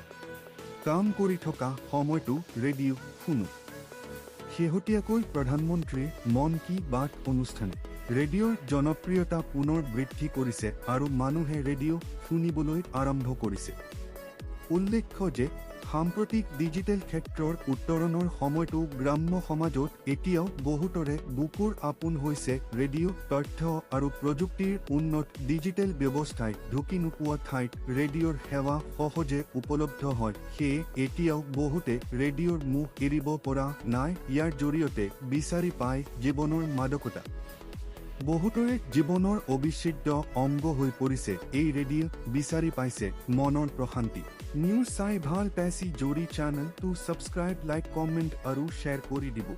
কাম কৰি থকা সময়টো ৰেডিঅ' শুনো। শেহতীয়াকৈ প্ৰধানমন্ত্ৰীৰ মন কী বাত অনুষ্ঠানে ৰেডিঅ'ৰ জনপ্ৰিয়তা পুনৰ বৃদ্ধি কৰিছে আৰু মানুহে ৰেডিঅ' শুনিবলৈ আৰম্ভ কৰিছে। উল্লেখ্য যে সাম্প্ৰতিক ডিজিটেল ক্ষেত্ৰৰ উত্তৰণৰ সময়তো গ্ৰাম্য সমাজত এতিয়াও বহুতৰে বুকুৰ আপোন হৈছে ৰেডিঅ'। তথ্য আৰু প্ৰযুক্তিৰ উন্নত ডিজিটেল ব্যৱস্থাই ঢুকি নোপোৱা ঠাইত ৰেডিঅ'ৰ সেৱা সহজে উপলব্ধ হয়। সেয়ে এতিয়াও বহুতে ৰেডিঅ'ৰ মুখ এৰিব পৰা নাই। ইয়াৰ জৰিয়তে বিচাৰি পায় জীৱনৰ মাদকতা। বহুতৰে জীৱনৰ অবিচ্ছেদ্য অংগ হৈ পৰিছে এই ৰেডিঅ'। বিচাৰি পাইছে মনৰ প্ৰশান্তি। নিউজ চাই ভাল পাইছি যদি চেনেলটো ছাবস্ক্ৰাইব, লাইক, কমেণ্ট আৰু শ্বেয়াৰ কৰি দিব।